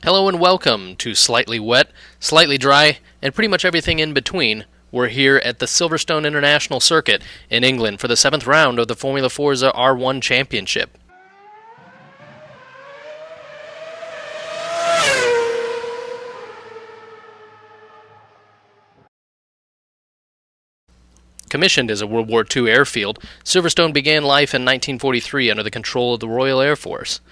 Hello and welcome to Slightly Wet, Slightly Dry, and pretty much everything in between. We're here at the Silverstone International Circuit in England for the 7th round of the Formula Forza R1 Championship. Commissioned as a World War II airfield, Silverstone began life in 1943 under the control of the Royal Air Force.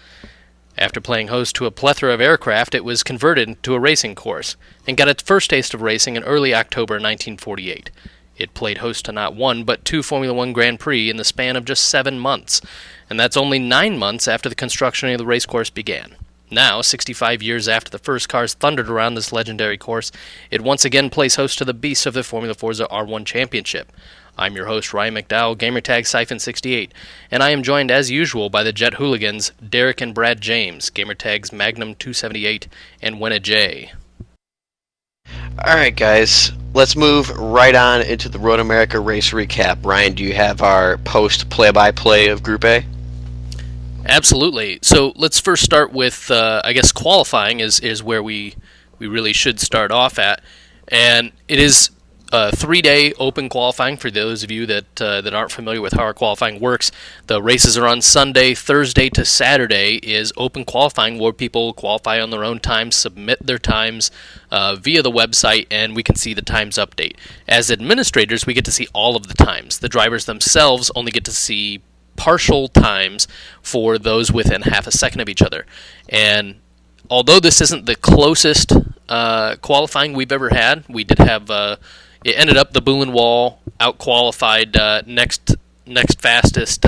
After playing host to a plethora of aircraft, it was converted to a racing course, and got its first taste of racing in early October 1948. It played host to not one, but two Formula One Grand Prix in the span of just 7 months, and that's only 9 months after the construction of the racecourse began. Now, 65 years after the first cars thundered around this legendary course, it once again plays host to the beasts of the Formula Forza R1 Championship. I'm your host, Ryan McDowell, gamertag Siphon68, and I am joined as usual by the Jet hooligans, Derek and Brad James, gamertags Magnum278 and WennaJ. Alright guys, let's move right on into the Road America race recap. Ryan, do you have our post play-by-play of Group A? Absolutely. So let's first start with, qualifying is where we really should start off at, and it is 3-day open qualifying for those of you that aren't familiar with how our qualifying works. The races are on Sunday. Thursday to Saturday is open qualifying where people qualify on their own time, submit their times via the website, and we can see the times update. As administrators, we get to see all of the times. The drivers themselves only get to see partial times for those within half a second of each other. And although this isn't the closest qualifying we've ever had, we did have... It ended up the Boulin Wall out-qualified next fastest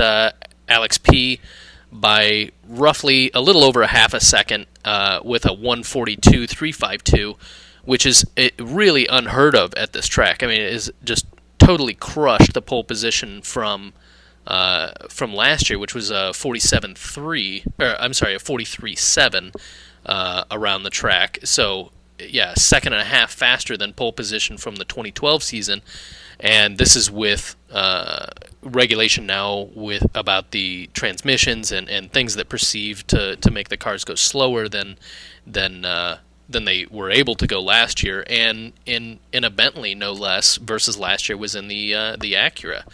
Alex P by roughly a little over a half a second with a 1:42.352, which is really unheard of at this track. I mean, it is just totally crushed the pole position from last year, which was a 43.7 around the track. So. Yeah, a second and a half faster than pole position from the 2012 season, and this is with regulation now about the transmissions and things that perceive to make the cars go slower than they were able to go last year, and in a Bentley no less, versus last year was in the Acura.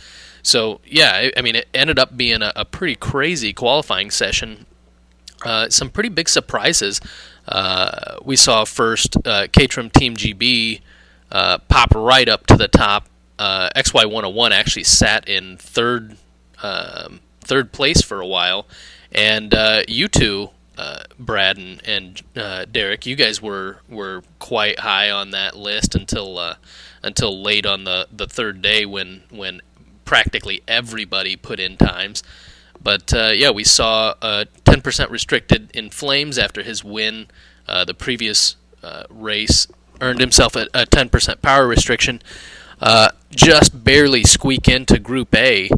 So yeah, I mean it ended up being a pretty crazy qualifying session. Some pretty big surprises. We saw first Caterham Team GB pop right up to the top. XY101 actually sat in third place for a while, and you two, Brad and Derek, you guys were quite high on that list until late on the third day when practically everybody put in times. But, we saw 10% restricted in flames after his win. The previous race earned himself a 10% power restriction. Just barely squeak into Group A,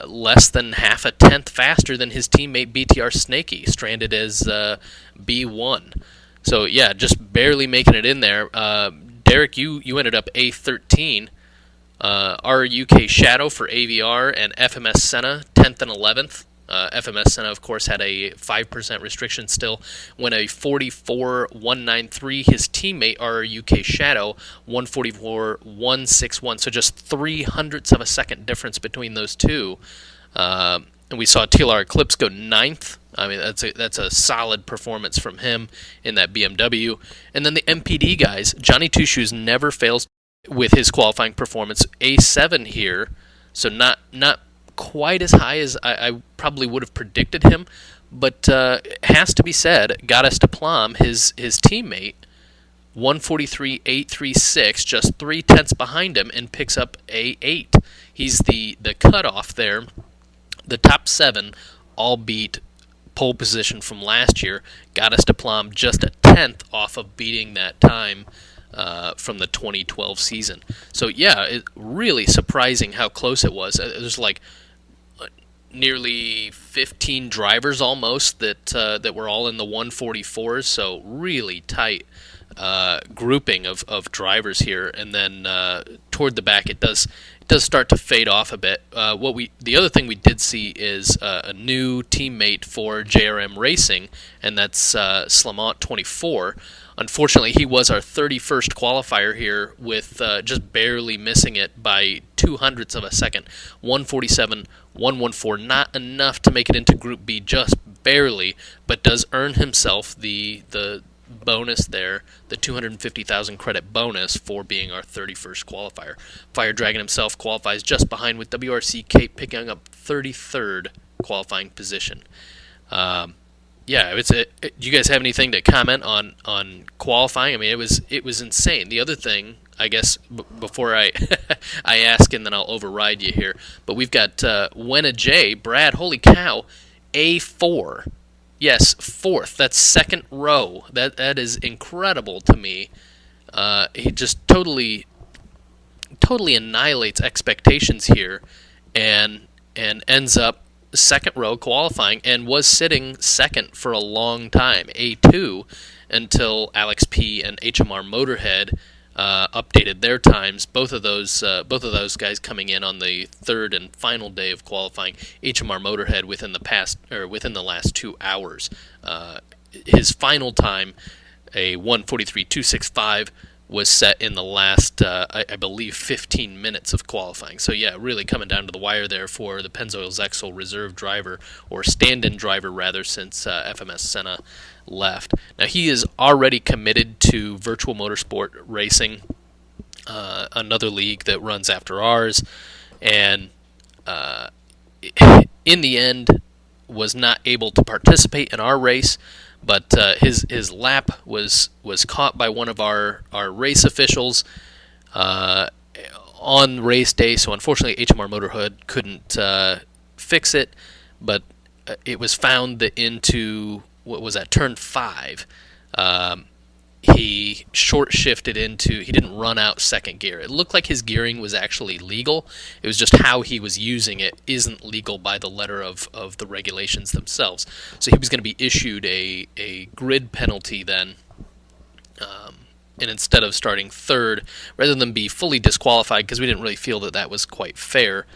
less than half a tenth faster than his teammate BTR Snakey, stranded as B1. So, yeah, just barely making it in there. Derek, you ended up A13. RUK Shadow for AVR and FMS Senna 10th and 11th. FMS Senna, of course, had a 5% restriction still when a 44.193. His teammate RUK Shadow 144.161. So just 0.03 of a second difference between those two. And we saw TLR Eclipse go 9th. I mean, that's a solid performance from him in that BMW. And then the MPD guys, Johnny Two Shoes never fails with his qualifying performance. A7 here, so not quite as high as I probably would have predicted him, but has to be said, got us to Plum, his teammate, 143.836, just 0.3 behind him, and picks up A8. He's the cutoff there. The top 7 all beat pole position from last year, got us to Plum just a 10th off of beating that time from the 2012 season. So yeah, it really surprising how close it was. It was like nearly 15 drivers almost that were all in the 144s. So really tight grouping of drivers here. And then toward the back, it does start to fade off a bit. The other thing we did see is a new teammate for JRM Racing, and that's Slamont 24. Unfortunately, he was our 31st qualifier here, with just barely missing it by 0.02 of a second. 1:47, 1:14, not enough to make it into Group B, just barely, but does earn himself the bonus there, the 250,000 credit bonus for being our 31st qualifier. Fire Dragon himself qualifies just behind, with WRC Cape picking up 33rd qualifying position. Yeah, do you guys have anything to comment on qualifying? I mean, it was insane. The other thing, I guess, before I I ask and then I'll override you here, but we've got WennaJ, Brad, holy cow, A4. Yes, 4th. That's second row. That is incredible to me. He just totally annihilates expectations here, and ends up second row qualifying, and was sitting second for a long time, A2, until Alex P and HMR Motorhead updated their times. Both of those guys coming in on the third and final day of qualifying. HMR Motorhead within the last 2 hours. His final time, a 1:43.265, was set in the last, I believe, 15 minutes of qualifying. So yeah, really coming down to the wire there for the Pennzoil Zexel reserve driver, or stand-in driver rather, since FMS Senna left. Now he is already committed to Virtual Motorsport Racing, another league that runs after ours, and in the end was not able to participate in our race. But his lap was caught by one of our race officials on race day, so unfortunately HMR Motorhead couldn't fix it, but it was found that into, what was that, turn 5, he short-shifted he didn't run out second gear. It looked like his gearing was actually legal. It was just how he was using it isn't legal by the letter of the regulations themselves. So he was going to be issued a grid penalty then, and instead of starting third, rather than be fully disqualified, because we didn't really feel that was quite fair,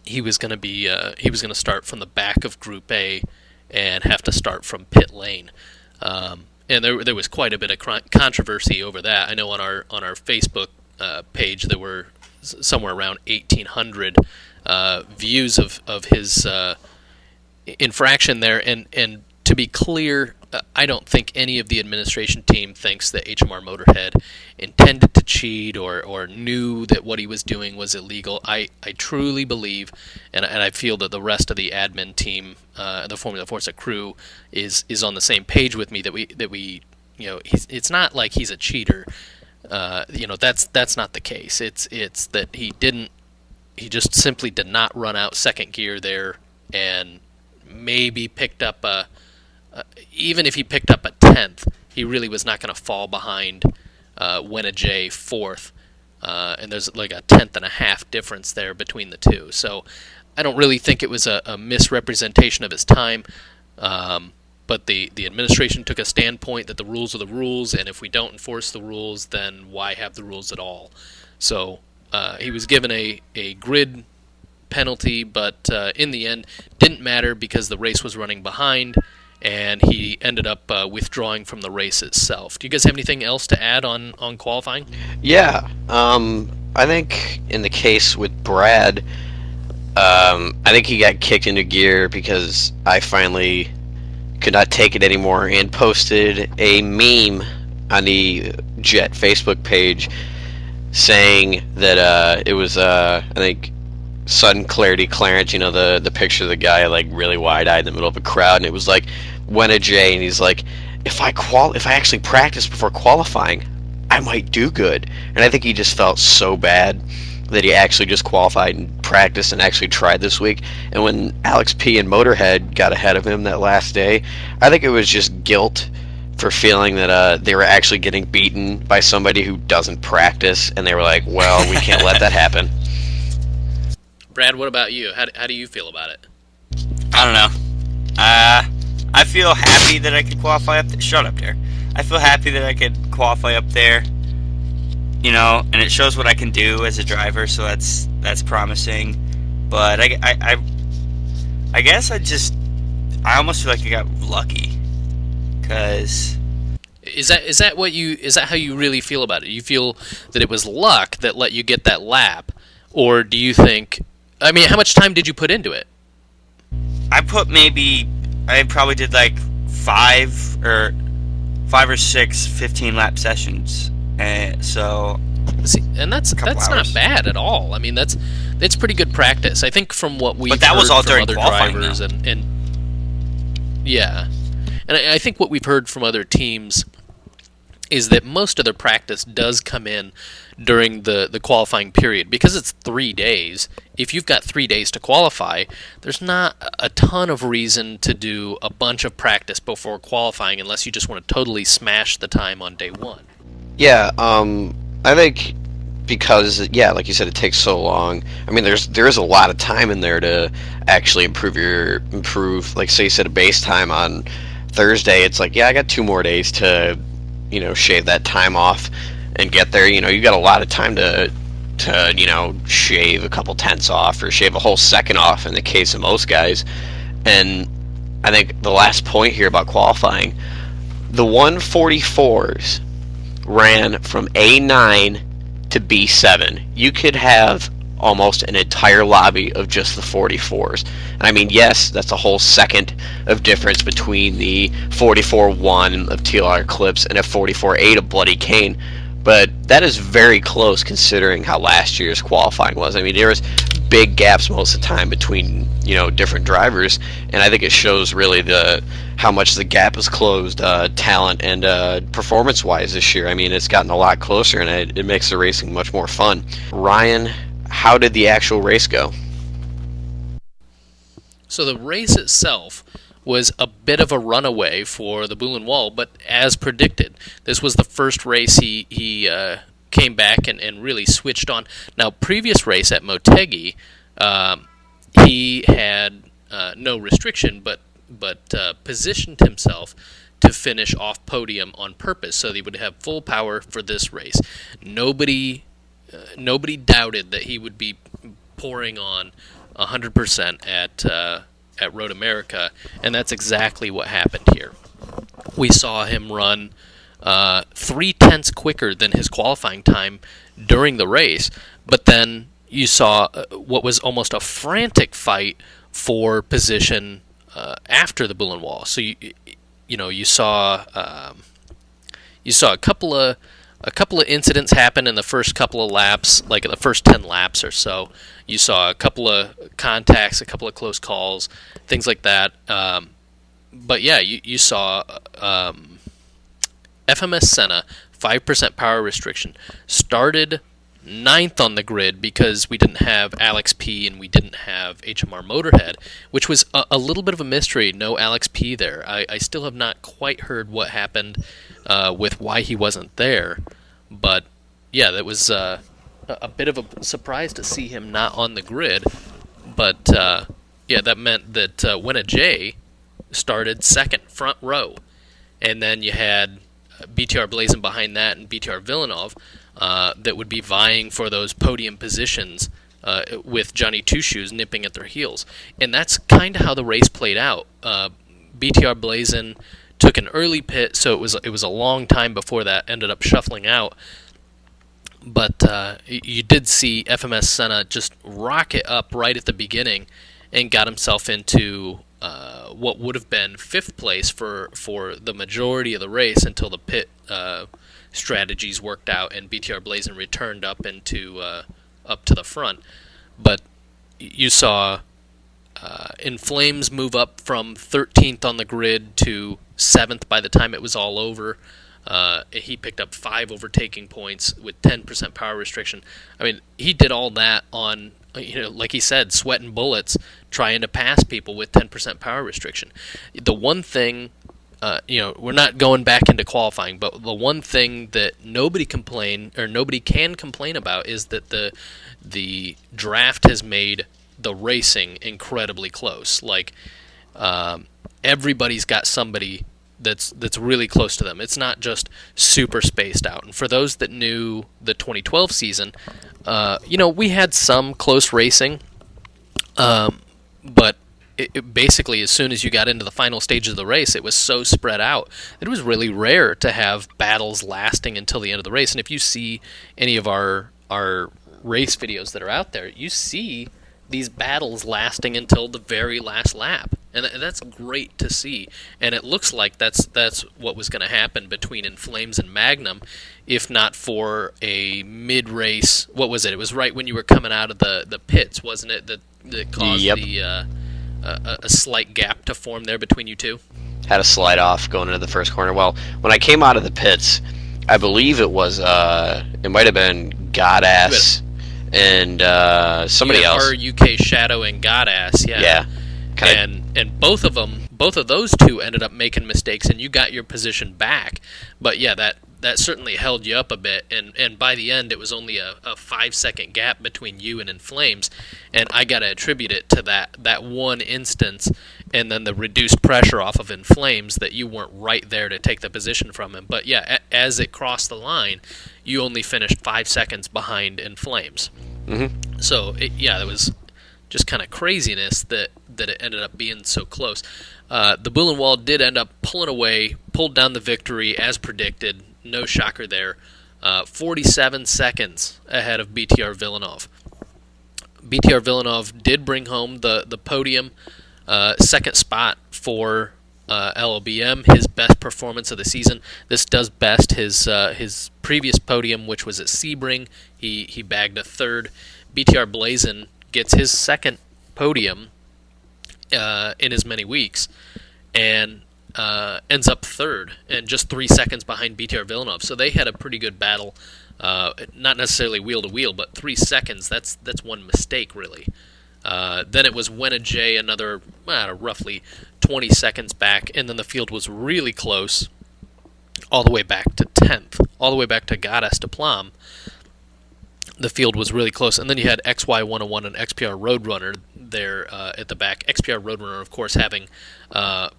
he was going to start from the back of Group A and have to start from pit lane. And there was quite a bit of controversy over that. I know on our Facebook page there were somewhere around 1,800 views of his infraction there. And to be clear, I don't think any of the administration team thinks that HMR Motorhead intended to cheat or knew that what he was doing was illegal. I truly believe, and I feel that the rest of the admin team, the Formula Forza crew, is on the same page with me that we it's not like he's a cheater. That's not the case. It's that he just simply did not run out second gear there, and maybe picked up even if he picked up a 10th, he really was not going to fall behind WennaJ 4th, and there's like a 10.5 difference there between the two. So I don't really think it was a misrepresentation of his time, but the administration took a standpoint that the rules are the rules, and if we don't enforce the rules, then why have the rules at all? So he was given a grid penalty, but in the end didn't matter because the race was running behind, and he ended up withdrawing from the race itself. Do you guys have anything else to add on qualifying? Yeah, I think in the case with Brad, I think he got kicked into gear because I finally could not take it anymore and posted a meme on the JET Facebook page saying that it was, I think, Sudden Clarity Clarence, the picture of the guy like really wide-eyed in the middle of a crowd, and it was like WennaJ, and he's like, if I actually practice before qualifying, I might do good. And I think he just felt so bad that he actually just qualified and practiced and actually tried this week. And when Alex P and Motorhead got ahead of him that last day, I think it was just guilt for feeling that they were actually getting beaten by somebody who doesn't practice, and they were like, well, we can't let that happen. Brad, what about you? How do you feel about it? I don't know. I feel happy that I could qualify up there. Shut up there. I feel happy that I could qualify up there. and it shows what I can do as a driver, so that's promising. But I guess I almost feel like I got lucky, because Is that how you really feel about it? You feel that it was luck that let you get that lap, or do you think? I mean, how much time did you put into it? I probably did like five or six 15-lap sessions, so. See, and that's not hours. bad at all. I mean, that's pretty good practice. I think from what we've But that heard was all from during other qualifying, drivers, though. and yeah, and I think what we've heard from other teams is that most of their practice does come in during the qualifying period, because it's 3 days. If you've got 3 days to qualify, there's not a ton of reason to do a bunch of practice before qualifying unless you just want to totally smash the time on day one. Yeah, I think because, yeah, like you said, it takes so long. I mean, there is a lot of time in there to actually improve. Like, say you set a base time on Thursday, it's like, yeah, I got 2 more days to, shave that time off and get there. You got a lot of time to shave a couple tenths off, or shave a whole second off in the case of most guys. And I think the last point here about qualifying, the 144s ran from A9 to B7. You could have almost an entire lobby of just the 44s. And I mean, yes, that's a whole second of difference between the 44-1 of TLR Eclipse and a 44-8 of Bloody Cane, but that is very close considering how last year's qualifying was. I mean, there was big gaps most of the time between different drivers, and I think it shows really how much the gap is closed, talent and performance-wise this year. I mean, it's gotten a lot closer, and it makes the racing much more fun. Ryan, how did the actual race go? So the race itself was a bit of a runaway for the Boulin Wall, but as predicted, this was the first race he came back and really switched on. Now, previous race at Motegi, he had no restriction, but positioned himself to finish off podium on purpose, so that he would have full power for this race. Nobody doubted that he would be pouring on 100% at Road America, and that's exactly what happened here. We saw him run 3 tenths quicker than his qualifying time during the race, but then you saw what was almost a frantic fight for position after the Boulin Wall. So you saw a couple of incidents happen in the first couple of laps, like in the first 10 laps or so. You saw a couple of contacts, a couple of close calls, things like that. But yeah, you saw FMS Senna, 5% power restriction, started 9th on the grid because we didn't have Alex P and we didn't have HMR Motorhead, which was a little bit of a mystery. No Alex P there. I still have not quite heard what happened with why he wasn't there. But yeah, that was a bit of a surprise to see him not on the grid. But yeah, that meant that WennaJ started 2nd, front row. And then you had BTR Blazin behind that and BTR Villeneuve that would be vying for those podium positions with Johnny Two Shoes nipping at their heels. And that's kind of how the race played out. BTR Blazin took an early pit, so it was a long time before that ended up shuffling out. But you did see FMS Senna just rocket up right at the beginning and got himself into what would have been 5th place for the majority of the race until the pit strategies worked out and BTR Blazin returned up to the front. But you saw In Flames move up from 13th on the grid to 7th by the time it was all over. He picked up 5 overtaking points with 10% power restriction. I mean, he did all that on, like he said, sweating bullets, trying to pass people with 10% power restriction. The one thing, we're not going back into qualifying, but the one thing that nobody can complain about is that the draft has made the racing incredibly close. Like, everybody's got somebody that's really close to them. It's not just super spaced out. And for those that knew the 2012 season, we had some close racing, but it basically, as soon as you got into the final stages of the race, it was so spread out that it was really rare to have battles lasting until the end of the race. And if you see any of our race videos that are out there, you see these battles lasting until the very last lap, and that's great to see. And it looks like that's what was going to happen between In Flames and Magnum, if not for a mid-race. What was it? It was right when you were coming out of the pits, wasn't it? That caused a slight gap to form there between you two. Had a slide off going into the first corner. Well, when I came out of the pits, I believe it was it might have been Godass and somebody else. UK Shadow and Godass, yeah. And both of those two ended up making mistakes, and you got your position back. But yeah, that certainly held you up a bit, and by the end it was only a 5-second gap between you and In Flames, and I got to attribute it to that one instance, and then the reduced pressure off of In Flames that you weren't right there to take the position from him. But yeah, as it crossed the line, you only finished 5 seconds behind In Flames. Mm-hmm. So there was just kind of craziness that it ended up being so close. The Bullenwald did end up pulled down the victory as predicted. No shocker there. 47 seconds ahead of BTR Villeneuve. BTR Villeneuve did bring home the podium, second spot for LLBM, his best performance of the season. This does best his previous podium, which was at Sebring. He bagged a third. BTR Blazin gets his second podium in as many weeks, and ends up third, and just 3 seconds behind BTR Villeneuve. So they had a pretty good battle, not necessarily wheel to wheel, but 3 seconds. That's one mistake really. Then it was WennaJ, another roughly 20 seconds back, and then the field was really close, all the way back to 10th, all the way back to Goddess de Plum. The field was really close, and then you had XY101 and XPR Roadrunner there at the back. XPR Roadrunner, of course, having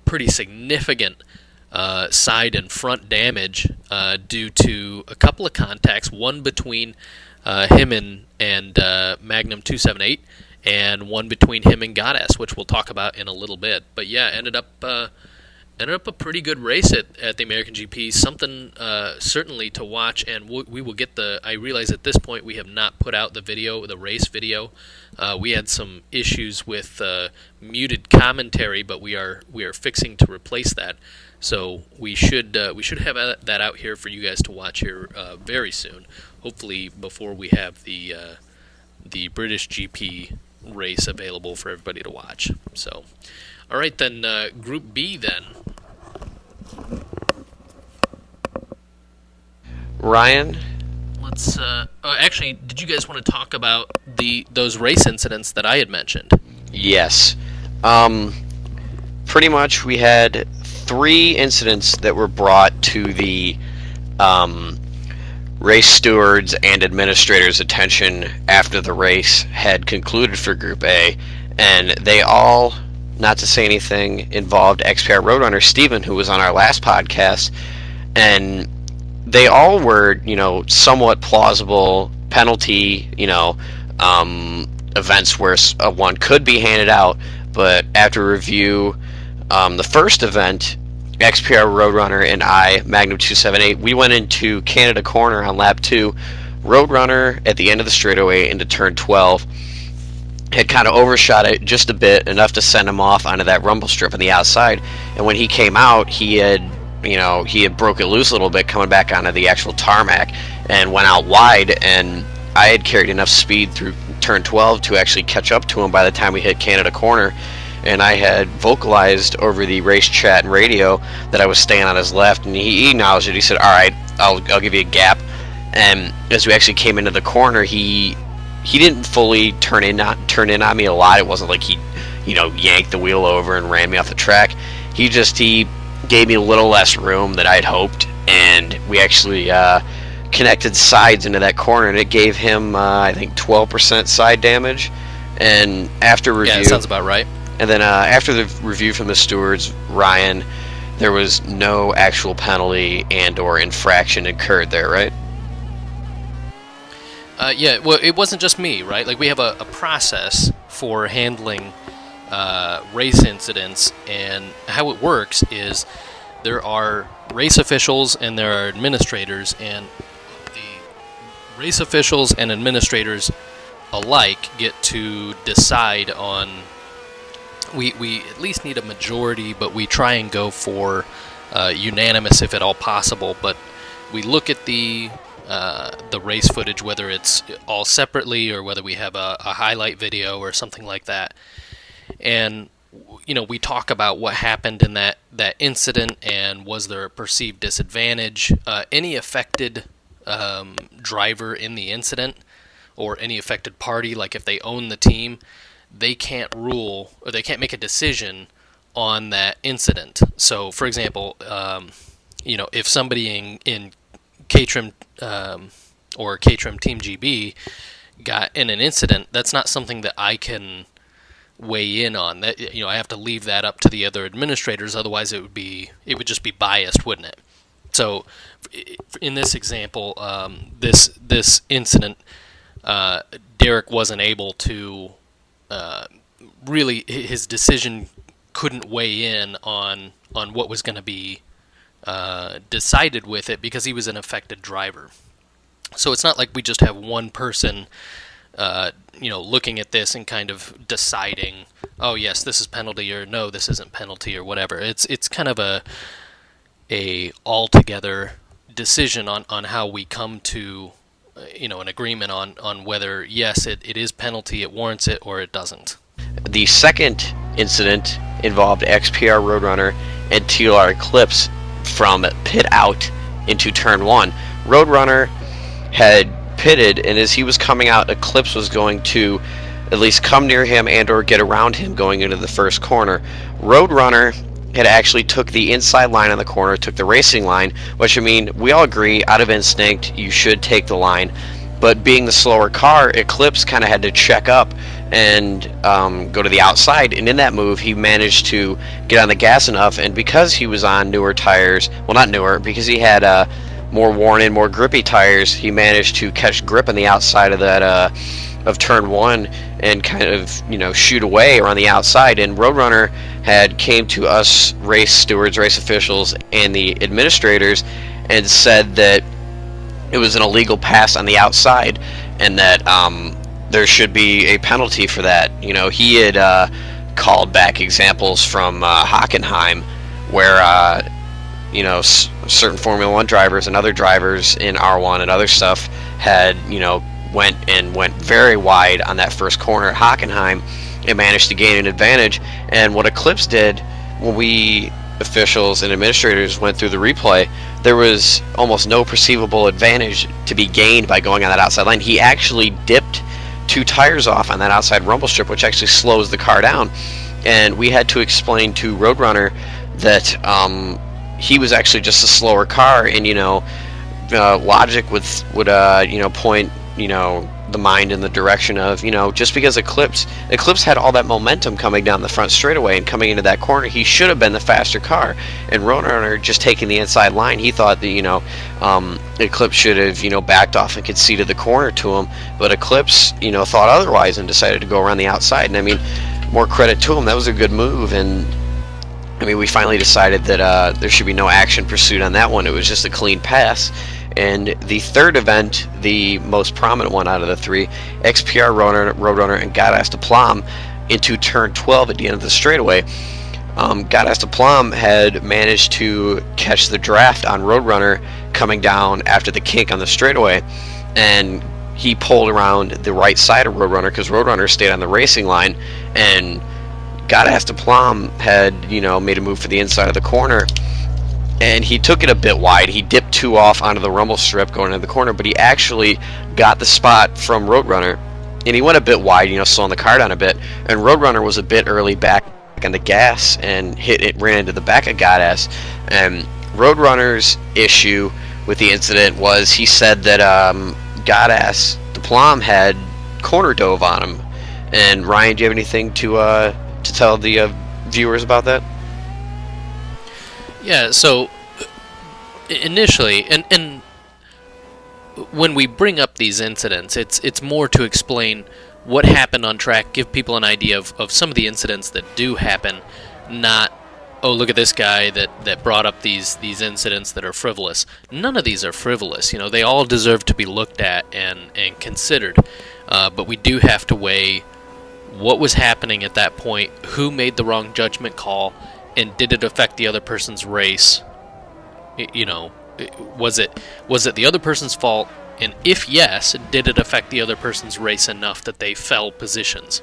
pretty significant side and front damage due to a couple of contacts, one between him and Magnum 278, and one between him and Goddess, which we'll talk about in a little bit. But yeah, ended up a pretty good race at the American GP. Something certainly to watch, and we will get I realize at this point we have not put out the race video. We had some issues with muted commentary, but we are fixing to replace that. So we should have that out here for you guys to watch here very soon. Hopefully before we have the British GP race available for everybody to watch. So, all right then, Group B then. Ryan? Let's actually, did you guys want to talk about those race incidents that I had mentioned? Yes. Pretty much we had 3 incidents that were brought to the race stewards and administrators' attention after the race had concluded for Group A, and they all, not to say anything, involved XPR Roadrunner Steven, who was on our last podcast, and they all were, somewhat plausible penalty, events where one could be handed out, but after review, the first event, XPR Roadrunner and I, Magnum 278, we went into Canada Corner on lap 2. Roadrunner at the end of the straightaway into turn 12 had kind of overshot it just a bit, enough to send him off onto that rumble strip on the outside. And when he came out, he had broke it loose a little bit coming back onto the actual tarmac and went out wide, and I had carried enough speed through turn 12 to actually catch up to him by the time we hit Canada Corner. And I had vocalized over the race chat and radio that I was staying on his left, and he acknowledged it. He said, "All right, I'll give you a gap." And as we actually came into the corner, he didn't fully turn in on me a lot. It wasn't like he, yanked the wheel over and ran me off the track. He gave me a little less room than I'd hoped, and we actually connected sides into that corner, and it gave him, I think, 12% side damage. And after review, yeah, that sounds about right. And then after the review from the stewards, Ryan, there was no actual penalty and or infraction incurred there, right? Yeah, well, it wasn't just me, right? Like, we have a process for handling race incidents, and how it works is there are race officials and there are administrators, and the race officials and administrators alike get to decide on. We at least need a majority, but we try and go for unanimous if at all possible. But we look at the race footage, whether it's all separately or whether we have a highlight video or something like that, and we talk about what happened in that incident, and was there a perceived disadvantage, any affected driver in the incident, or any affected party, like if they own the team, they can't rule or they can't make a decision on that incident. So, for example, if somebody in K-Trim or K-Trim Team GB got in an incident, that's not something that I can weigh in on. That I have to leave that up to the other administrators. Otherwise, it would just be biased, wouldn't it? So, in this example, this incident, Derek wasn't able to really. His decision couldn't weigh in on what was going to be decided with it because he was an affected driver. So it's not like we just have one person, looking at this and kind of deciding, oh yes, this is penalty, or no, this isn't penalty, or whatever. It's kind of a altogether decision on how we come to an agreement on whether yes it is penalty, it warrants it, or it doesn't. The second incident involved XPR Roadrunner and TLR Eclipse from pit out into turn 1. Roadrunner had pitted, and as he was coming out, Eclipse was going to at least come near him and or get around him going into the first corner. Roadrunner had actually took the inside line on the corner, took the racing line, which, I mean, we all agree, out of instinct, you should take the line. But being the slower car, Eclipse kind of had to check up and go to the outside, and in that move he managed to get on the gas enough, and because he was on newer tires, well, not newer, because he had more worn in, more grippy tires, he managed to catch grip on the outside of that of turn 1 and kind of shoot away around the outside. And Roadrunner had came to us race stewards, race officials, and the administrators and said that it was an illegal pass on the outside, and that there should be a penalty for that. He had called back examples from Hockenheim where certain Formula 1 drivers and other drivers in R1 and other stuff had went very wide on that first corner at Hockenheim and managed to gain an advantage. And what Eclipse did, when we officials and administrators went through the replay, there was almost no perceivable advantage to be gained by going on that outside line. He actually dipped 2 tires off on that outside rumble strip, which actually slows the car down. And we had to explain to Roadrunner that he was actually just a slower car, and logic would point the mind in the direction of just because Eclipse had all that momentum coming down the front straightaway and coming into that corner, he should have been the faster car. And Roadrunner just taking the inside line, he thought that Eclipse should have backed off and conceded the corner to him, but Eclipse thought otherwise and decided to go around the outside. And I mean, more credit to him, that was a good move. And I mean, we finally decided that there should be no action pursued on that one. It was just a clean pass. And the third event, the most prominent one out of the 3, XPR Roadrunner and Godass de Plom into turn 12 at the end of the straightaway. Godass de Plom had managed to catch the draft on Roadrunner coming down after the kink on the straightaway, and he pulled around the right side of Roadrunner because Roadrunner stayed on the racing line, and Godass de Plom had made a move for the inside of the corner. And he took it a bit wide. He dipped 2 off onto the rumble strip going into the corner, but he actually got the spot from Roadrunner. And he went a bit wide, slowing the car down a bit. And Roadrunner was a bit early back on the gas and ran into the back of Godass. And Roadrunner's issue with the incident was he said that Godass de Plom had corner dove on him. And Ryan, do you have anything to tell the viewers about that? Yeah, so initially, and when we bring up these incidents, it's more to explain what happened on track, give people an idea of some of the incidents that do happen, not, oh, look at this guy that brought up these incidents that are frivolous. None of these are frivolous. They all deserve to be looked at and considered. But we do have to weigh what was happening at that point, who made the wrong judgment call, and did it affect the other person's race? Was it the other person's fault? And if yes, did it affect the other person's race enough that they fell positions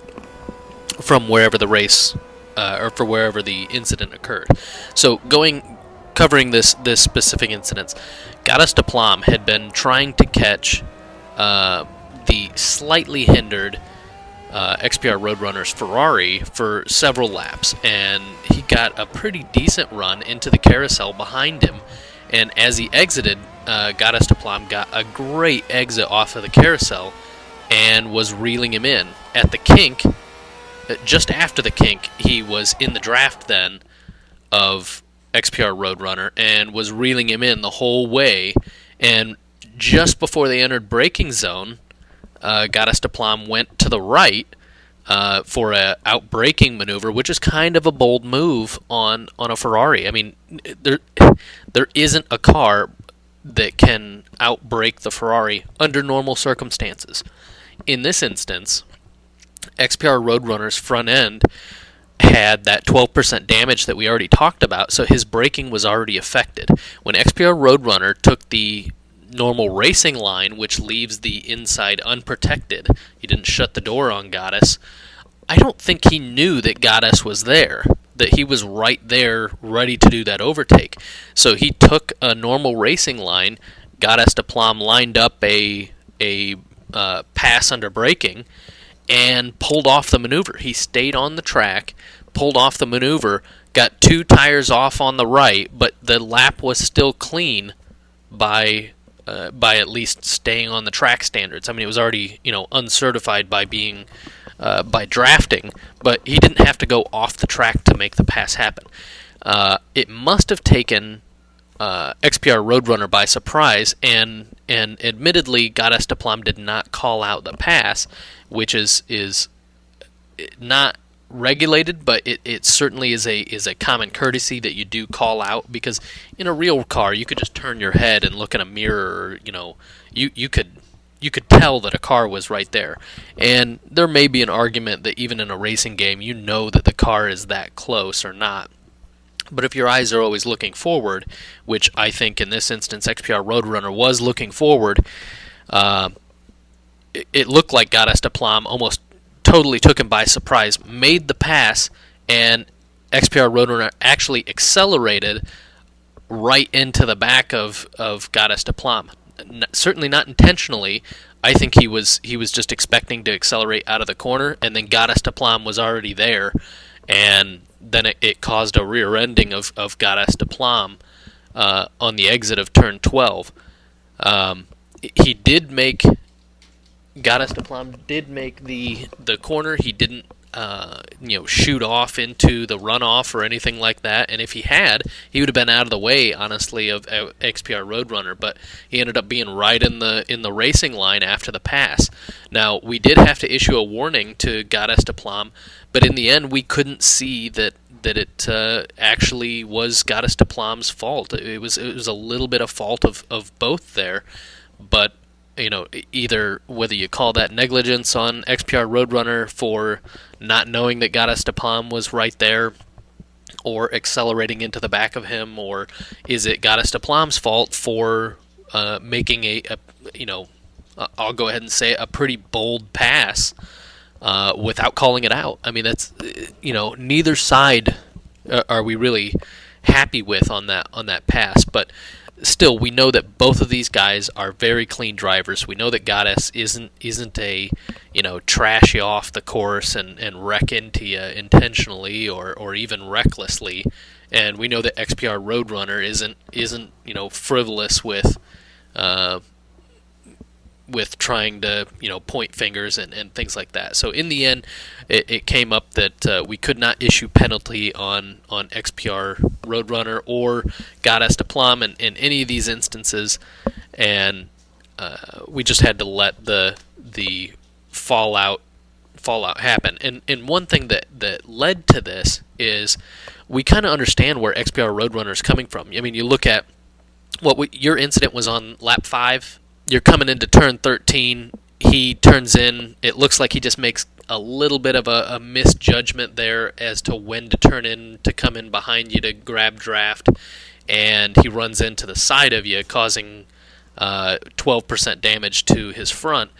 from wherever the race or for wherever the incident occurred? So covering this specific incident, Gottas de Plom had been trying to catch the slightly hindered XPR Roadrunner's Ferrari for several laps, and he got a pretty decent run into the carousel behind him. And as he exited, Gottas de Plom got a great exit off of the carousel and was reeling him in. At the kink, just after the kink, he was in the draft then of XPR Roadrunner and was reeling him in the whole way. And just before they entered braking zone, Gottas de Plom went to the right for a out-braking maneuver, which is kind of a bold move on a Ferrari. I mean, there isn't a car that can out-brake the Ferrari under normal circumstances. In this instance, XPR Roadrunner's front end had that 12% damage that we already talked about, so his braking was already affected. When XPR Roadrunner took the normal racing line, which leaves the inside unprotected, he didn't shut the door on Gottas. I don't think he knew that Gottas was there, that he was right there ready to do that overtake. So he took a normal racing line. Gottas de Plom lined up a pass under braking and pulled off the maneuver. He stayed on the track, pulled off the maneuver, got 2 tires off on the right, but the lap was still clean by at least staying on the track standards. I mean, it was already uncertified by being by drafting, but he didn't have to go off the track to make the pass happen. It must have taken XPR Roadrunner by surprise, and admittedly, Gottas de Plom did not call out the pass, which is not regulated, but it certainly is a common courtesy that you do call out, because in a real car you could just turn your head and look in a mirror, you could tell that a car was right there. And there may be an argument that even in a racing game you know that the car is that close or not. But if your eyes are always looking forward, which I think in this instance XPR Roadrunner was looking forward, it looked like Gottas de Plom almost totally took him by surprise, made the pass, and XPR Roadrunner actually accelerated right into the back of Gottas de Plom. Certainly not intentionally. I think he was just expecting to accelerate out of the corner, and then Gottas de Plom was already there, and then it caused a rear-ending of Gottas de Plom on the exit of turn 12. Gottas de Plom did make the corner. He didn't shoot off into the runoff or anything like that. And if he had, he would have been out of the way, honestly, of XPR Roadrunner. But he ended up being right in the racing line after the pass. Now, we did have to issue a warning to Gottas de Plom, but in the end, we couldn't see that it actually was Gottas de Plom's fault. It was a little bit of fault of both there, but either whether you call that negligence on XPR Roadrunner for not knowing that Gottas de Plom was right there or accelerating into the back of him, or is it Gottas de Plom's fault for making I'll go ahead and say a pretty bold pass without calling it out. I mean, that's neither side are we really happy with on that pass, but still, we know that both of these guys are very clean drivers. We know that Gottas isn't a trash you off the course and wreck into you intentionally or even recklessly, and we know that XPR Roadrunner isn't frivolous with with trying to point fingers and things like that. So in the end, it came up that we could not issue penalty on XPR Roadrunner or Goddess de Plum in any of these instances, and we just had to let the fallout happen. And one thing that led to this is we kind of understand where XPR Roadrunner is coming from. I mean, you look at your incident was on lap 5. You're coming into turn 13. He turns in. It looks like he just makes a little bit of a misjudgment there as to when to turn in to come in behind you to grab draft, and he runs into the side of you, causing 12% damage to his front.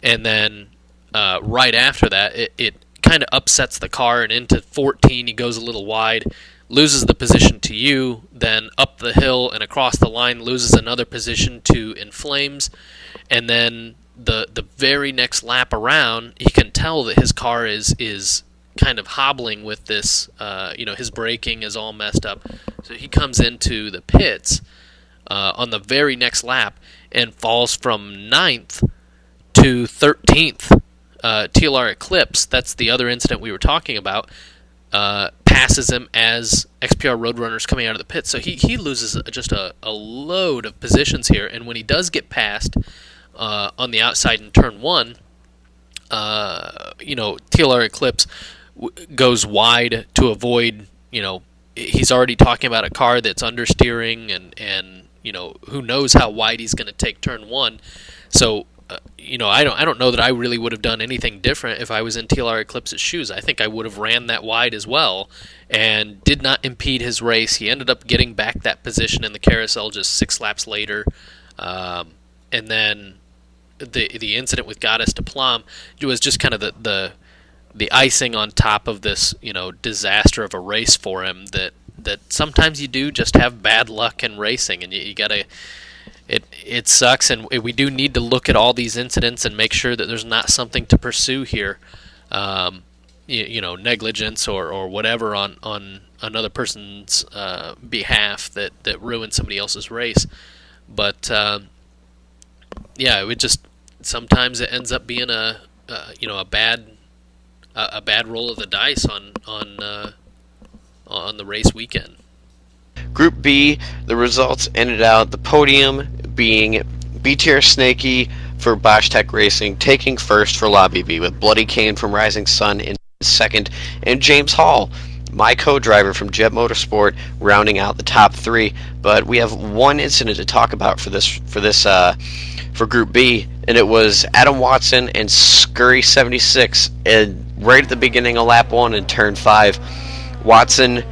And then right after that, it kind of upsets the car, and into 14 he goes a little wide, loses the position to you, then up the hill and across the line loses another position to In Flames, and then the very next lap around, he can tell that his car is kind of hobbling with this, his braking is all messed up, so he comes into the pits on the very next lap and falls from 9th to 13th. TLR Eclipse, that's the other incident we were talking about, passes him as XPR Roadrunner's coming out of the pit. So he loses just a load of positions here, and when he does get passed on the outside in turn 1, TLR Eclipse goes wide to avoid, he's already talking about a car that's understeering, and who knows how wide he's going to take turn 1. So I don't know that I really would have done anything different if I was in TLR Eclipse's shoes. I think I would have ran that wide as well and did not impede his race. He ended up getting back that position in the carousel just 6 laps later. And then the incident with Goddess de Plum was just kind of the icing on top of this disaster of a race for him, that sometimes you do just have bad luck in racing, and you got to... It sucks, and we do need to look at all these incidents and make sure that there's not something to pursue here, negligence or whatever on another person's behalf that ruins somebody else's race. But it just sometimes it ends up being a bad roll of the dice on the race weekend. Group B, the results ended out the podium being BTR Snakey for Bosch Tech Racing taking first for Lobby B, with Bloody Kane from Rising Sun in second, and James Hall, my co-driver from JET Motorsport, rounding out the top 3. But we have one incident to talk about for Group B, and it was Adam Watson and Scurry 76, and right at the beginning of lap 1 in turn 5, Watson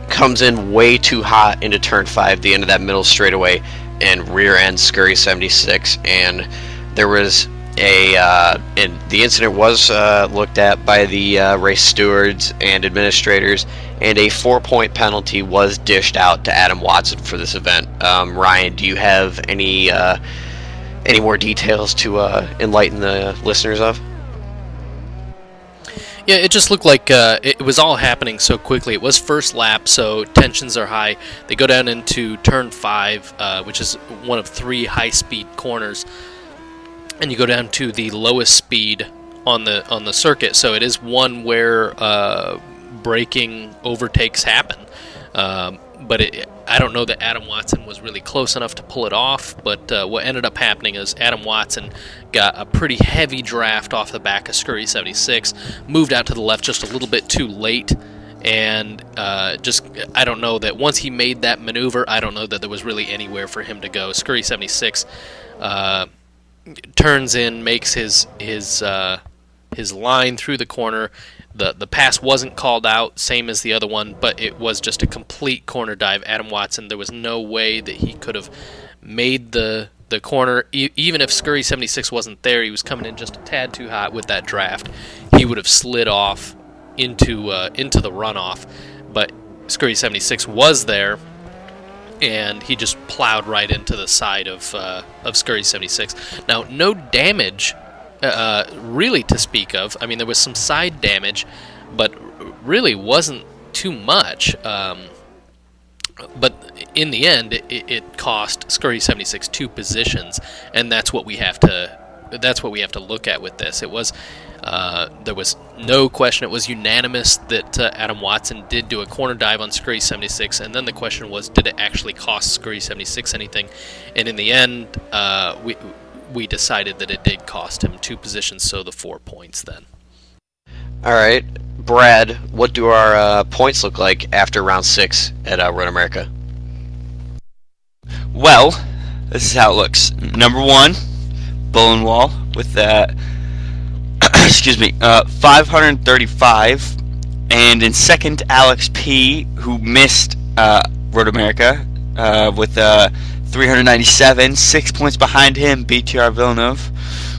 comes in way too hot into turn 5, the end of that middle straightaway, and rear end Scurry 76, and there was and the incident was looked at by the race stewards and administrators, and a 4-point penalty was dished out to Adam Watson for this event. Ryan, do you have any more details to enlighten the listeners of? Yeah, it just looked like it was all happening so quickly. It was first lap, so tensions are high. They go down into turn 5, which is one of 3 high-speed corners, and you go down to the lowest speed on the circuit. So it is one where braking overtakes happen. But I don't know that Adam Watson was really close enough to pull it off, but what ended up happening is Adam Watson got a pretty heavy draft off the back of Scurry 76, moved out to the left just a little bit too late, and I don't know that once he made that maneuver, I don't know that there was really anywhere for him to go. Scurry 76 turns in, makes his line through the corner. The pass wasn't called out, same as the other one, but it was just a complete corner dive. Adam Watson, there was no way that he could have made the corner. Even if Scurry 76 wasn't there, he was coming in just a tad too hot with that draft. He would have slid off into the runoff, but Scurry 76 was there, and he just plowed right into the side of Scurry 76. Now, no damage really to speak of. I mean, there was some side damage, but really wasn't too much. But in the end, it cost Scurry 76 2 positions, and that's what we have to look at with this. It was there was no question. It was unanimous that Adam Watson did do a corner dive on Scurry 76, and then the question was, did it actually cost Scurry 76 anything? And in the end, we decided that it did cost him 2 positions, so the 4 points then. All right, Brad, what do our points look like after round 6 at Road America? Well, this is how it looks. Number 1, Bullenwall with excuse me, 535, and in second, Alex P, who missed Road America with 397. 6 points behind him, BTR Villeneuve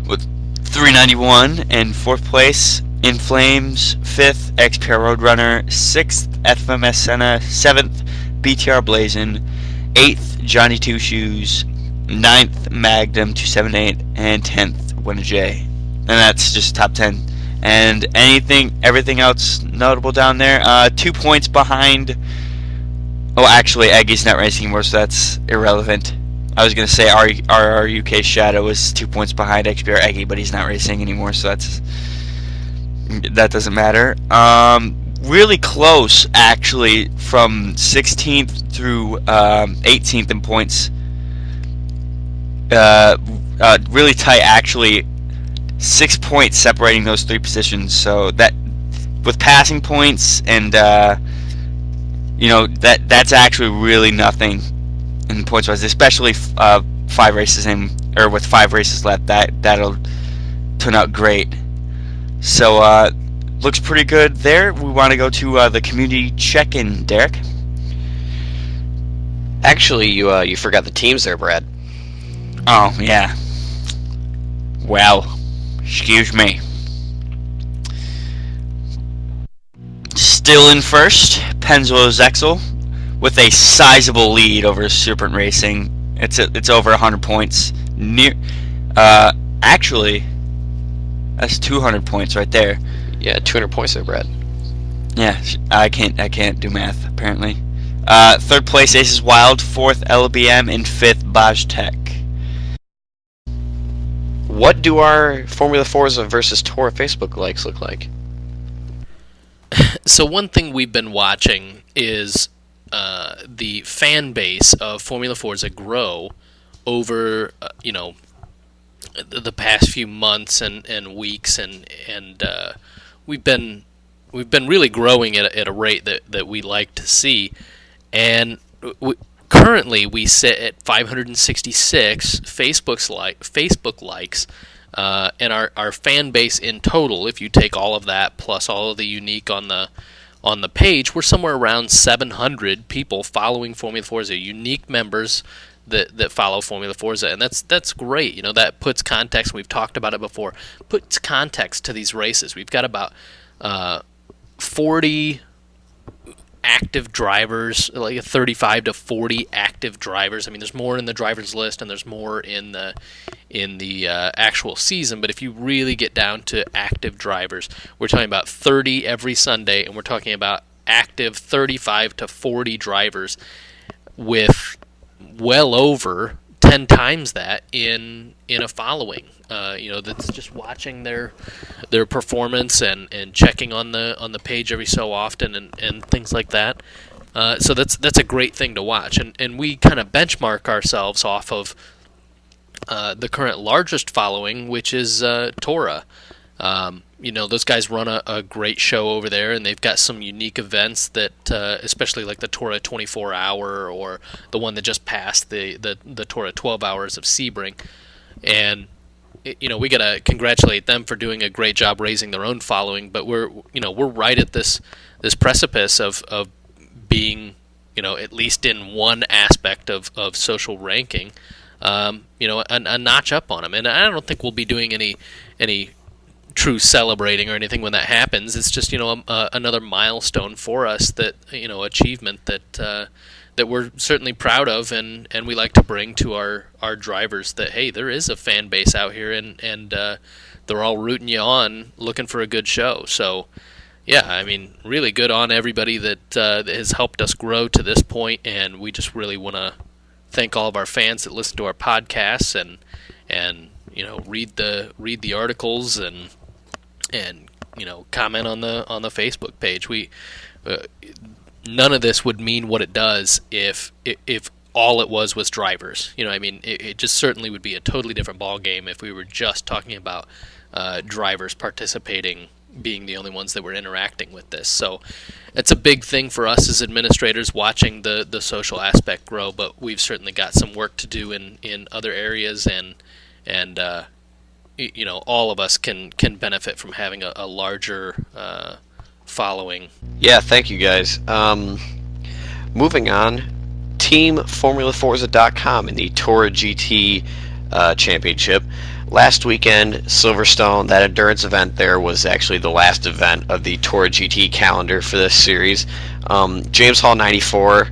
with 391, and fourth place, In Flames, 5th, XPR Roadrunner, 6th, FMS Senna, 7th, BTR Blazin, 8th, Johnny Two Shoes, 9th, Magnum 278, and 10th, WennaJ. And that's just top 10. And everything else notable down there. 2 points behind. Oh, actually, Aggie's not racing anymore, so that's irrelevant. I was going to say our UK Shadow is 2 points behind XPR Aggie, but he's not racing anymore, so that doesn't matter. Really close, actually, from 16th through 18th in points. Really tight, actually. 6 points separating those 3 positions. So that, with passing points and that's actually really nothing in points wise, especially 5 races in, or with 5 races left. That'll turn out great. So looks pretty good there. We want to go to the community check-in, Derek. Actually, you forgot the teams there, Brad. Oh yeah. Well, excuse me. Still in first, Pennzoil Zexel with a sizable lead over Serpent Racing. It's over 100 points. Actually, that's 200 points right there. Yeah, 200 points there, Brad. Yeah, I can't do math apparently. Third place, Aces Wild. 4th, LBM, and 5th, Baj Tech. What do our Formula Forza versus Toro Facebook likes look like? So one thing we've been watching is the fan base of Formula Forza grow over the past few months and weeks, and we've been really growing at a rate that we like to see, and currently we sit at 566 Facebook likes, and our fan base in total, if you take all of that plus all of the unique on the page, we're somewhere around 700 people following Formula Forza, unique members that follow Formula Forza, and that's great. That puts context. We've talked about it before. Puts context to these races. We've got about 40 active drivers, like 35 to 40 active drivers. I mean, there's more in the drivers list, and there's more in the actual season. But if you really get down to active drivers, we're talking about 30 every Sunday, and we're talking about active 35 to 40 drivers with well over 10 times that in a following. That's just watching their performance and checking on the page every so often and things like that. So that's a great thing to watch, and we kind of benchmark ourselves off of the current largest following, which is Tora. Those guys run a great show over there, and they've got some unique events that, especially like the Tora 24 Hour or the one that just passed, the Tora 12 Hours of Sebring. And we gotta congratulate them for doing a great job raising their own following. But we're right at this precipice of being, at least in one aspect of social ranking, a notch up on them. And I don't think we'll be doing any true celebrating or anything when that happens. It's just another milestone for us, that achievement that we're certainly proud of, and we like to bring to our drivers, that hey, there is a fan base out here, and they're all rooting you on, looking for a good show. So Yeah, I mean, really good on everybody that has helped us grow to this point, and we just really want to thank all of our fans that listen to our podcasts and read the articles and comment on the Facebook page. We none of this would mean what it does if all it was drivers. It just certainly would be a totally different ball game if we were just talking about drivers participating, being the only ones that were interacting with this. So it's a big thing for us as administrators, watching the social aspect grow, but we've certainly got some work to do in other areas, and all of us can benefit from having a larger following. Yeah, thank you guys. Moving on, TeamFormulaForza.com in the Toro GT Championship. Last weekend, Silverstone, that endurance event there, was actually the last event of the Toro GT calendar for this series. James Hall 94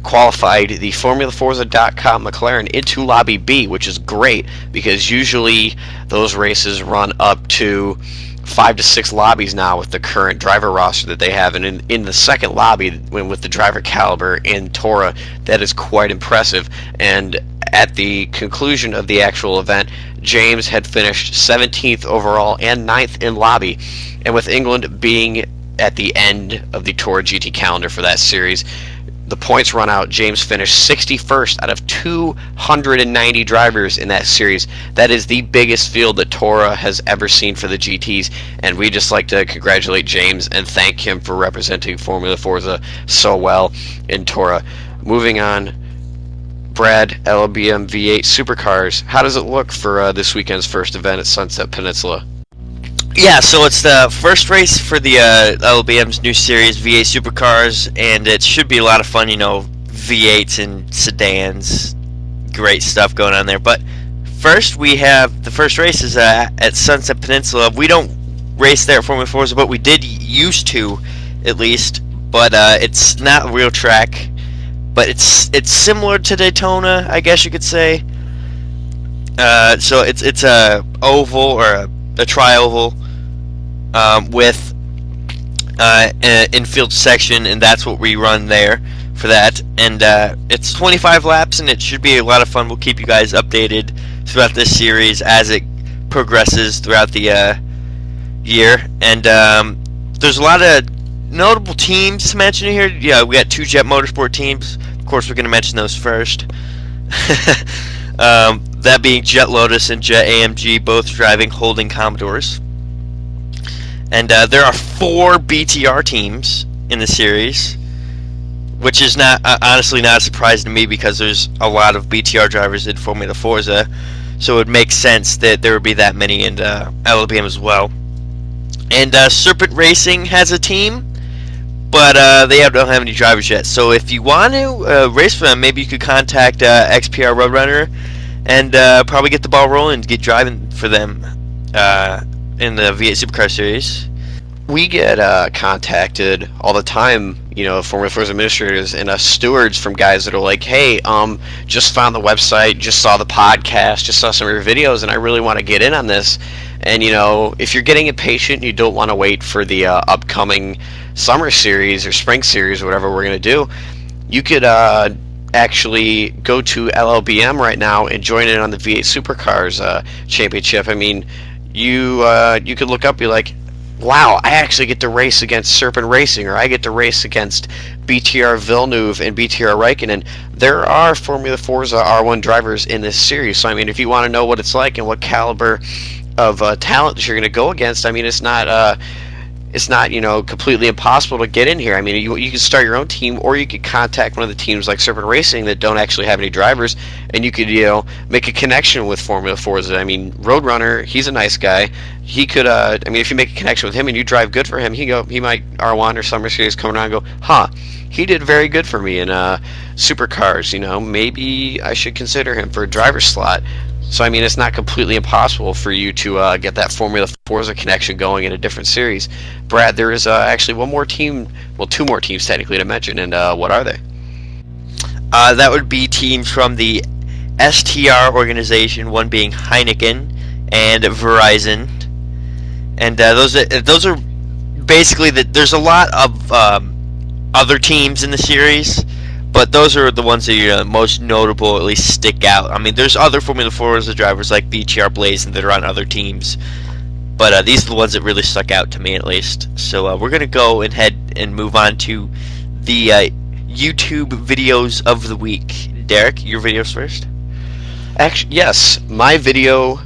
qualified the FormulaForza.com McLaren into Lobby B, which is great because usually those races run up to 5 to 6 lobbies now with the current driver roster that they have, and in the second lobby, with the driver caliber in Toro, that is quite impressive. And at the conclusion of the actual event, James had finished 17th overall and 9th in lobby, and with England being at the end of the Toro GT calendar for that series, the points run out, James finished 61st out of 290 drivers in that series. That is the biggest field that Toro has ever seen for the GTs, and we just like to congratulate James and thank him for representing Formula Forza so well in Toro. Moving on, Brad, LBM V8 Supercars. How does it look for this weekend's first event at Sunset Peninsula? Yeah, so it's the first race for the LBM's new series, V8 Supercars, and it should be a lot of fun, V8s and sedans, great stuff going on there. But first, we have the first race is at Sunset Peninsula. We don't race there at Formula Forza, but we did used to, at least. But it's not a real track, but it's similar to Daytona, I guess you could say. So it's a oval or a tri-oval with an infield section, and that's what we run there for that. And it's 25 laps, and it should be a lot of fun. We'll keep you guys updated throughout this series as it progresses throughout the year. And there's a lot of notable teams to mention here. Yeah, we got 2 JET Motorsport teams. Of course, we're going to mention those first. That being Jet Lotus and Jet AMG, both driving Holding Commodores. And there are 4 BTR teams in the series, which is not honestly not a surprise to me because there's a lot of BTR drivers in Formula Forza, so it would make sense that there would be that many in LBM as well. And Serpent Racing has a team, but they don't have any drivers yet. So if you want to race for them, maybe you could contact XPR Roadrunner and probably get the ball rolling and get driving for them in the V8 Supercar Series. We get contacted all the time, Formula Forza administrators and us stewards, from guys that are like, hey, just found the website, just saw the podcast, just saw some of your videos, and I really want to get in on this. And, if you're getting impatient and you don't want to wait for the upcoming summer series or spring series or whatever we're going to do, you could actually go to LLBM right now and join in on the V8 Supercars Championship. I mean, you could look up, be like, wow, I actually get to race against Serpent Racing, or I get to race against BTR Villeneuve and BTR Raikkonen. There are Formula Forza R1 drivers in this series, so I mean, if you want to know what it's like and what caliber of talent that you're going to go against, I mean, it's not completely impossible to get in here. I mean, you can start your own team, or you could contact one of the teams like Serpent Racing that don't actually have any drivers, and you could make a connection with Formula Forza. I mean, Roadrunner, he's a nice guy. He could if you make a connection with him and you drive good for him, he might R1 or Summer Series come around and go, he did very good for me in Supercars. Maybe I should consider him for a driver's slot. So, I mean, it's not completely impossible for you to get that Formula Forza connection going in a different series. Brad, there is actually one more team, well, 2 more teams technically to mention, and what are they? That would be teams from the STR organization, one being Heineken and Verizon. And those are basically there's a lot of other teams in the series, but those are the ones that are most notable, at least stick out. I mean, there's other Formula Forza drivers like BTR Blazing that are on other teams, but these are the ones that really stuck out to me, at least. So we're going to go ahead and move on to the YouTube videos of the week. Derek, your videos first? Actually, yes. My video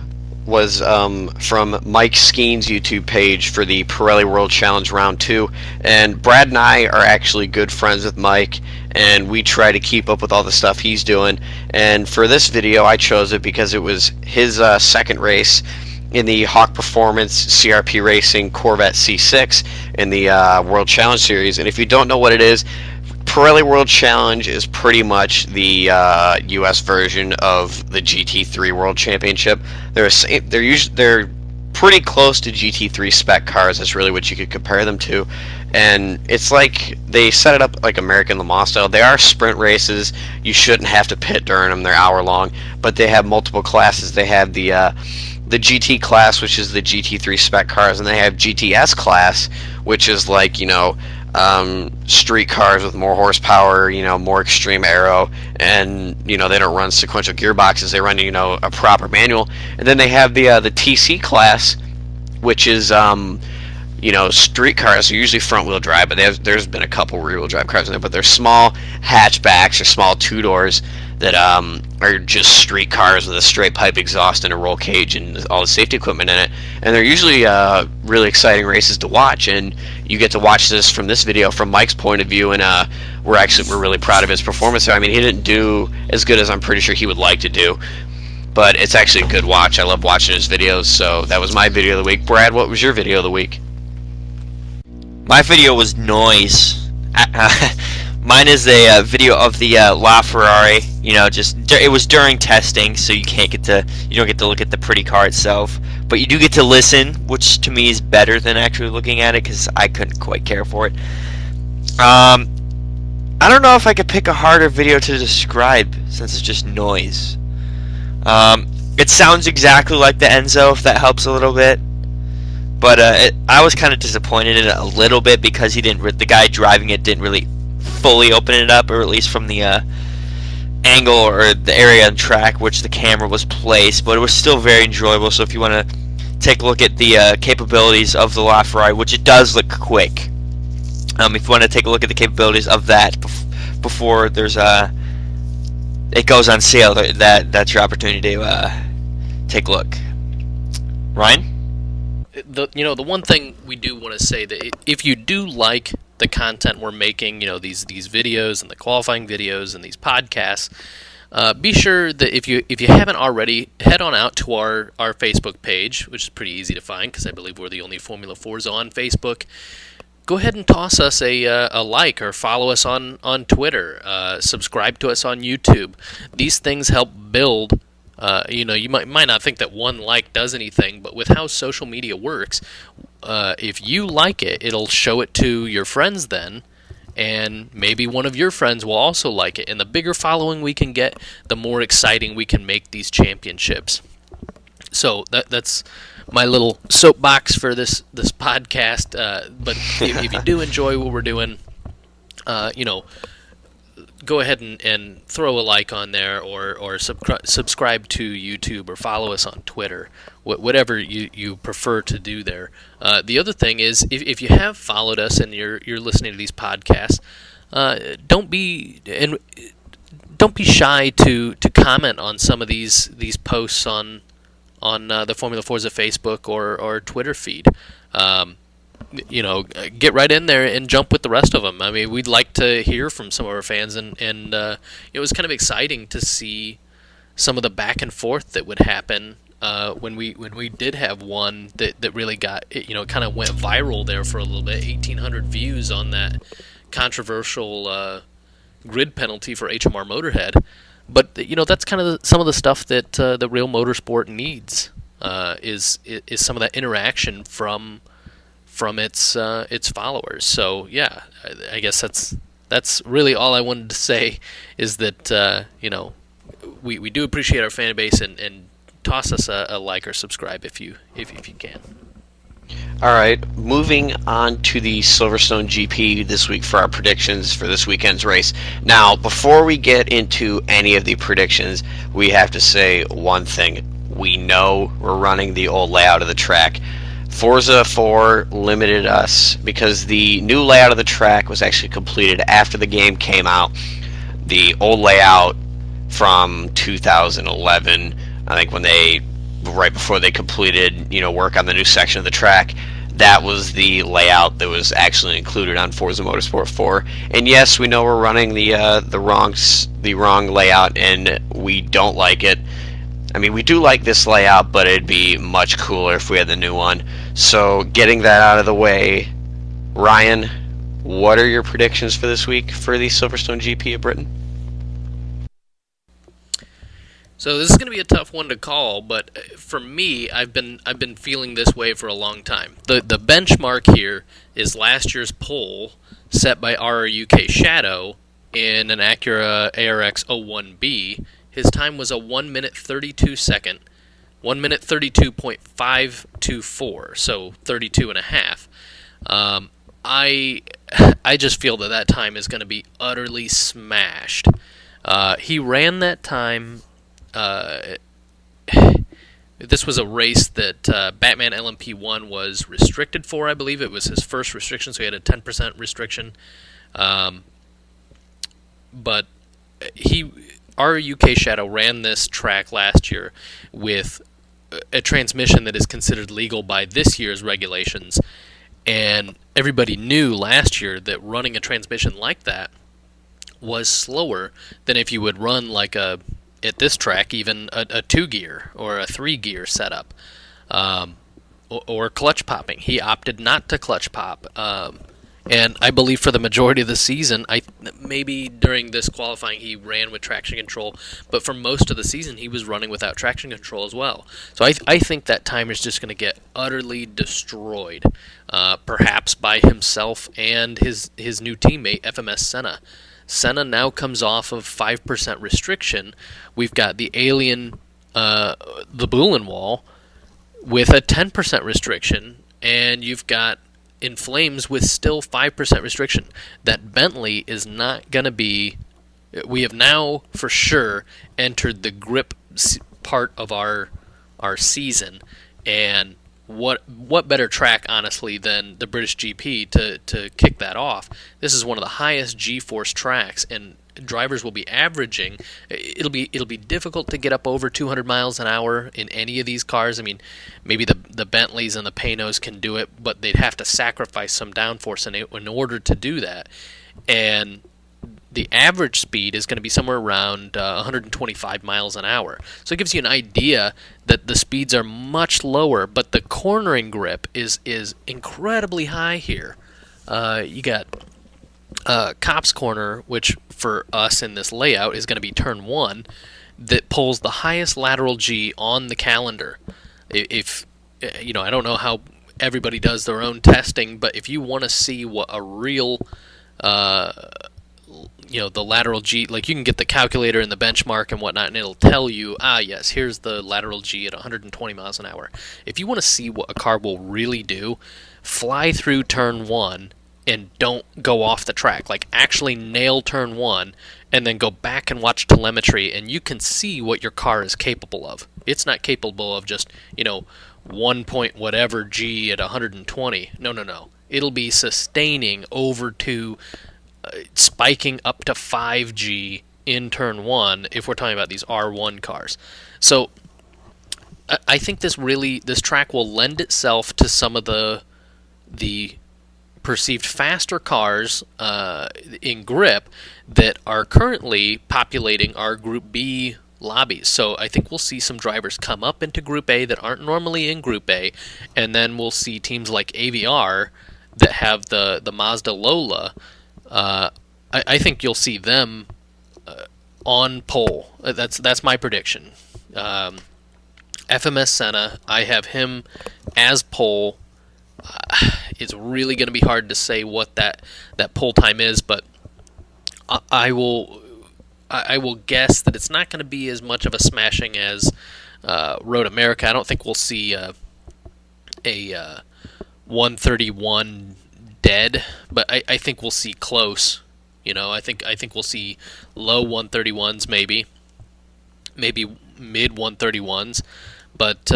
was from Mike Skeen's YouTube page for the Pirelli World Challenge Round 2. And Brad and I are actually good friends with Mike, and we try to keep up with all the stuff he's doing. And for this video, I chose it because it was his second race in the Hawk Performance CRP Racing Corvette C6 in the World Challenge Series. And if you don't know what it is, Pirelli World Challenge is pretty much the U.S. version of the GT3 World Championship. They're pretty close to GT3 spec cars. That's really what you could compare them to. And it's like they set it up like American Le Mans style. They are sprint races. You shouldn't have to pit during them. They're hour long, but they have multiple classes. They have the GT class, which is the GT3 spec cars, and they have GTS class, which is like, street cars with more horsepower, more extreme aero, and they don't run sequential gearboxes. They run a proper manual. And then they have the TC class, which is street cars are usually front wheel drive, but there's been a couple rear wheel drive cars in there, but they're small hatchbacks or small two doors that are just street cars with a straight pipe exhaust and a roll cage and all the safety equipment in it. And they're usually really exciting races to watch, and you get to watch this from this video from Mike's point of view, and we're really proud of his performance. I mean, he didn't do as good as I'm pretty sure he would like to do, but it's actually a good watch. I love watching his videos. So that was my video of the week. Brad, what was your video of the week? My video was noise. Mine is a video of the LaFerrari. It was during testing, so you don't get to look at the pretty car itself, but you do get to listen, which to me is better than actually looking at it, because I couldn't quite care for it. I don't know if I could pick a harder video to describe, since it's just noise. It sounds exactly like the Enzo, if that helps a little bit. But I was kind of disappointed in it a little bit, because the guy driving it didn't really fully open it up, or at least from the angle or the area on track which the camera was placed. But it was still very enjoyable. So if you want to take a look at the capabilities of the LaFerrari, which it does look quick, if you want to take a look at the capabilities of that before it goes on sale, that's your opportunity to take a look. Ryan? The one thing we do want to say, that if you do like the content we're making, these videos and the qualifying videos and these podcasts, be sure that if you haven't already, head on out to our Facebook page, which is pretty easy to find because I believe we're the only Formula Forza on Facebook. Go ahead and toss us a like, or follow us on Twitter. Subscribe to us on YouTube. These things help build. You might not think that one like does anything, but with how social media works, if you like it, it'll show it to your friends then, and maybe one of your friends will also like it. And the bigger following we can get, the more exciting we can make these championships. So that's my little soapbox for this podcast. But if you do enjoy what we're doing, go ahead and throw a like on there, or subscribe to YouTube, or follow us on Twitter, whatever you prefer to do there. The other thing is, if you have followed us and you're listening to these podcasts, don't be shy to comment on some of these posts on the Formula Forza Facebook or Twitter feed. Get right in there and jump with the rest of them. I mean, we'd like to hear from some of our fans, and it was kind of exciting to see some of the back and forth that would happen when we did have one that really got, kind of went viral there for a little bit. 1,800 views on that controversial grid penalty for HMR Motorhead. But that's kind of some of the stuff that the real motorsport needs, is some of that interaction from its followers. So yeah, I guess that's really all I wanted to say, is that we do appreciate our fan base, and toss us a like or subscribe if you can. All right, moving on to the Silverstone GP this week for our predictions for this weekend's race. Now, before we get into any of the predictions, we have to say one thing. We know we're running the old layout of the track. Forza 4 limited us because the new layout of the track was actually completed after the game came out. The old layout from 2011, I think right before they completed, work on the new section of the track, that was the layout that was actually included on Forza Motorsport 4. And yes, we know we're running the wrong layout, and we don't like it. I mean, we do like this layout, but it'd be much cooler if we had the new one. So, getting that out of the way, Ryan, what are your predictions for this week for the Silverstone GP of Britain? So this is going to be a tough one to call, but for me, I've been feeling this way for a long time. The benchmark here is last year's pole set by RRUK Shadow in an Acura ARX 01B. His time was a 1 minute 32 second, 1 minute 32.524, so 32 and a half. I just feel that time is going to be utterly smashed. He ran that time. This was a race that Batman LMP1 was restricted for, I believe. It was his first restriction, so he had a 10% restriction. But our UK Shadow ran this track last year with a transmission that is considered legal by this year's regulations, and everybody knew last year that running a transmission like that was slower than if you would run at this track, even a 2-gear or a 3-gear setup, or clutch popping. He opted not to clutch pop, and I believe for the majority of the season, maybe during this qualifying he ran with traction control, but for most of the season he was running without traction control as well. So I think that time is just going to get utterly destroyed, perhaps by himself and his new teammate, FMS Senna. Senna now comes off of 5% restriction. We've got the Alien, the Bullen Wall, with a 10% restriction, and you've got In Flames with still 5% restriction. That Bentley is not going to be... We have now, for sure, entered the grip part of our season, and what better track, honestly, than the British GP to kick that off? This is one of the highest G-force tracks, and drivers will be averaging. It'll be difficult to get up over 200 miles an hour in any of these cars. I mean, maybe the Bentleys and the Panos can do it, but they'd have to sacrifice some downforce in order to do that. And the average speed is going to be somewhere around 125 miles an hour. So it gives you an idea that the speeds are much lower, but the cornering grip is incredibly high here. You got Copse Corner, which for us in this layout is going to be turn 1, that pulls the highest lateral G on the calendar. If I don't know how everybody does their own testing, but if you want to see what a real the lateral G, like you can get the calculator and the benchmark and whatnot, and it'll tell you, yes, here's the lateral G at 120 miles an hour. If you want to see what a car will really do, fly through turn 1 and don't go off the track. Like, actually nail turn 1 and then go back and watch telemetry, and you can see what your car is capable of. It's not capable of just, 1 point whatever G at 120. No. It'll be sustaining over to spiking up to 5G in turn 1 if we're talking about these R1 cars. So I think this track will lend itself to some of the perceived faster cars in grip that are currently populating our Group B lobbies. So I think we'll see some drivers come up into Group A that aren't normally in Group A, and then we'll see teams like AVR that have the Mazda Lola. I think you'll see them on pole. That's my prediction. FMS Senna, I have him as pole. It's really going to be hard to say what that pole time is, but I will guess that it's not going to be as much of a smashing as Road America. I don't think we'll see a 131 dead, but I think we'll see close. I think we'll see low 131s, maybe mid 131s, but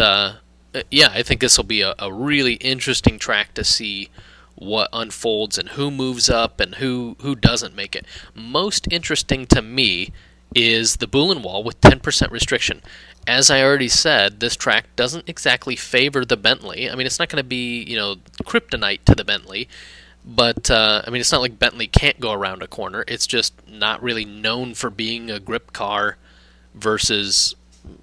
yeah, I think this will be a really interesting track to see what unfolds and who moves up and who doesn't make it. Most interesting to me is the Bullen Wall with 10% restriction. As I already said, this track doesn't exactly favor the Bentley. I mean, it's not going to be, kryptonite to the Bentley, but it's not like Bentley can't go around a corner. It's just not really known for being a grip car versus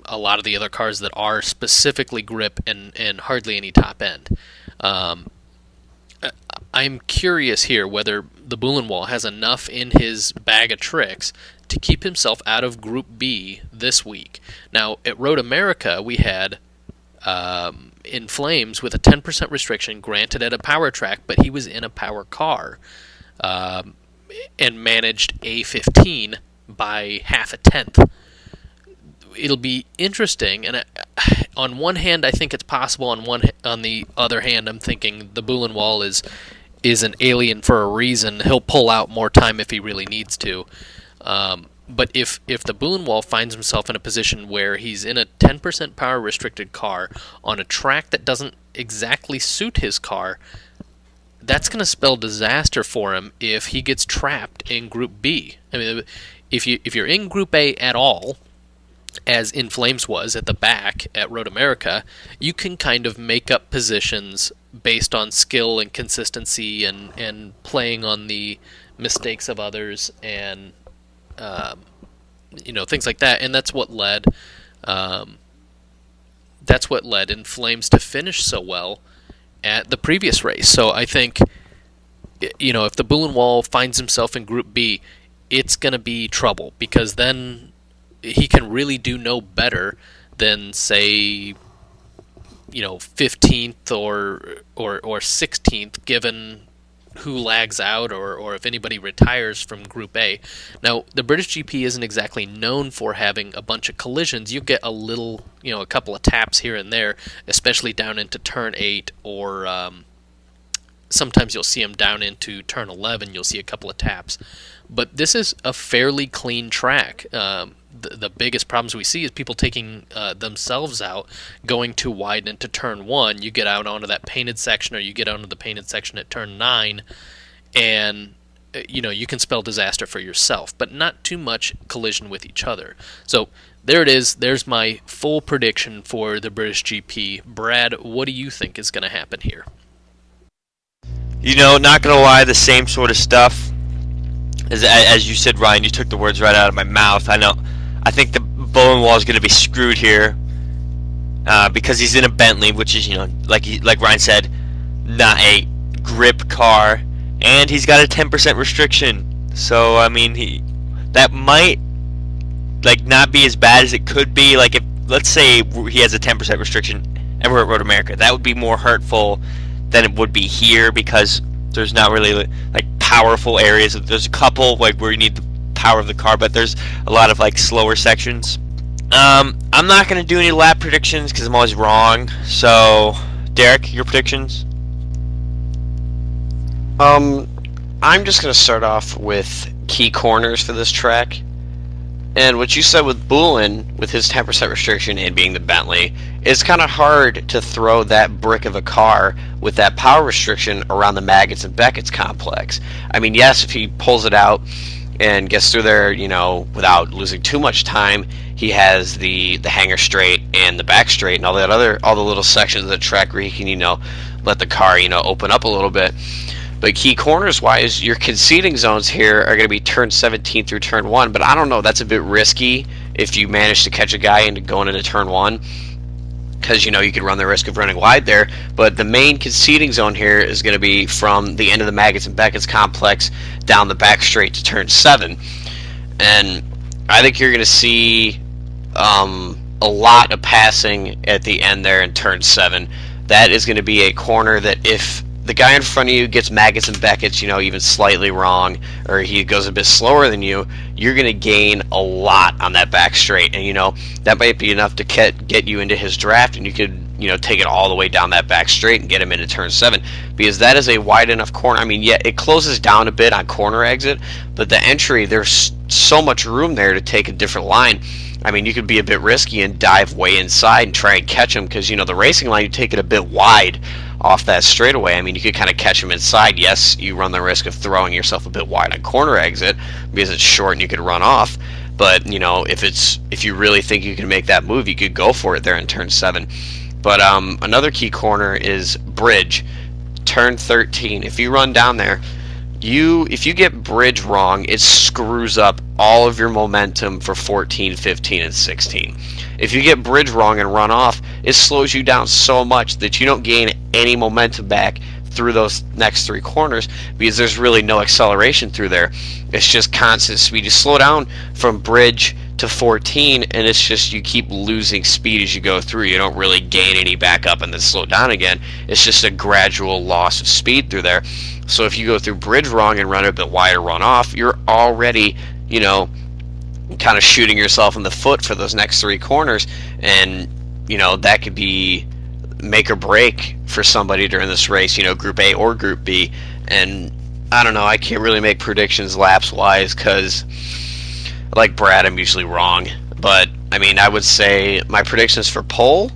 a lot of the other cars that are specifically grip and hardly any top end. I'm curious here whether the Bullen Wall has enough in his bag of tricks to keep himself out of Group B this week. Now, at Road America, we had In Flames with a 10% restriction, granted at a power track, but he was in a power car and managed A15 by half a tenth. It'll be interesting, and on one hand, I think it's possible. On the other hand, I'm thinking the Bullen Wall is an alien for a reason. He'll pull out more time if he really needs to. But if the Bullen Wall finds himself in a position where he's in a 10% power restricted car on a track that doesn't exactly suit his car, that's going to spell disaster for him if he gets trapped in Group B. I mean, if you're in Group A at all, as In Flames was at the back at Road America, you can kind of make up positions based on skill and consistency and playing on the mistakes of others and things like that. And that's what led In Flames to finish so well at the previous race. So I think if the Bullen Wall finds himself in Group B, it's going to be trouble, because then he can really do no better than, say, 15th or 16th, given who lags out or if anybody retires from Group A. Now, the British GP isn't exactly known for having a bunch of collisions. You get a little, a couple of taps here and there, especially down into Turn 8, or sometimes you'll see them down into Turn 11. You'll see a couple of taps. But this is a fairly clean track. The biggest problems we see is people taking themselves out, going too wide into Turn 1. You get out onto that painted section, or you get onto the painted section at Turn 9, and you can spell disaster for yourself, but not too much collision with each other. So there it is. There's my full prediction for the British GP. Brad, what do you think is going to happen here? Not going to lie, the same sort of stuff. As you said, Ryan, you took the words right out of my mouth. I think the Bullen Wall is going to be screwed here because he's in a Bentley, which is, like Ryan said, not a grip car, and he's got a 10% restriction. So that might not be as bad as it could be. Like, if let's say he has a 10% restriction and we're at Road America, that would be more hurtful than it would be here, because there's not really powerful areas. There's a couple where you need the power of the car, but there's a lot of slower sections. I'm not going to do any lap predictions because I'm always wrong. So, Derek, your predictions? I'm just going to start off with key corners for this track. And what you said with Bullen, with his 10% restriction and being the Bentley, it's kind of hard to throw that brick of a car with that power restriction around the Maggots and Beckett's complex. I mean, yes, if he pulls it out and gets through there, without losing too much time, he has the hanger straight and the back straight and all the little sections of the track where he can, let the car, open up a little bit. But key corners wise, your conceding zones here are going to be turn 17 through turn 1, but I don't know, that's a bit risky if you manage to catch a guy into going into turn 1, because you could run the risk of running wide there. But the main conceding zone here is going to be from the end of the Maggots and Beckett's complex down the back straight to turn 7, and I think you're going to see a lot of passing at the end there in turn 7. That is going to be a corner that if the guy in front of you gets Maggots and Beckett's, even slightly wrong, or he goes a bit slower than you, you're going to gain a lot on that back straight. And, that might be enough to get you into his draft, and you could, take it all the way down that back straight and get him into turn 7, because that is a wide enough corner. I mean, yeah, it closes down a bit on corner exit, but the entry, there's so much room there to take a different line. I mean, you could be a bit risky and dive way inside and try and catch him, because the racing line, you take it a bit wide off that straightaway. I mean, you could kind of catch him inside. Yes, you run the risk of throwing yourself a bit wide on corner exit because it's short and you could run off. But if you really think you can make that move, you could go for it there in turn 7. But another key corner is bridge, turn 13. If you run down there, if you get bridge wrong, it screws up all of your momentum for 14, 15, and 16. If you get bridge wrong and run off, it slows you down so much that you don't gain any momentum back through those next 3 corners, because there's really no acceleration through there. It's just constant speed. You slow down from bridge to 14, and it's just you keep losing speed as you go through. You don't really gain any back up and then slow down again. It's just a gradual loss of speed through there. So if you go through bridge wrong and run a bit wider, run off, you're already, kind of shooting yourself in the foot for those next 3 corners, and that could be make or break for somebody during this race, Group A or Group B. And I don't know, I can't really make predictions laps wise, because like Brad, I'm usually wrong. But I mean, I would say my predictions for pole,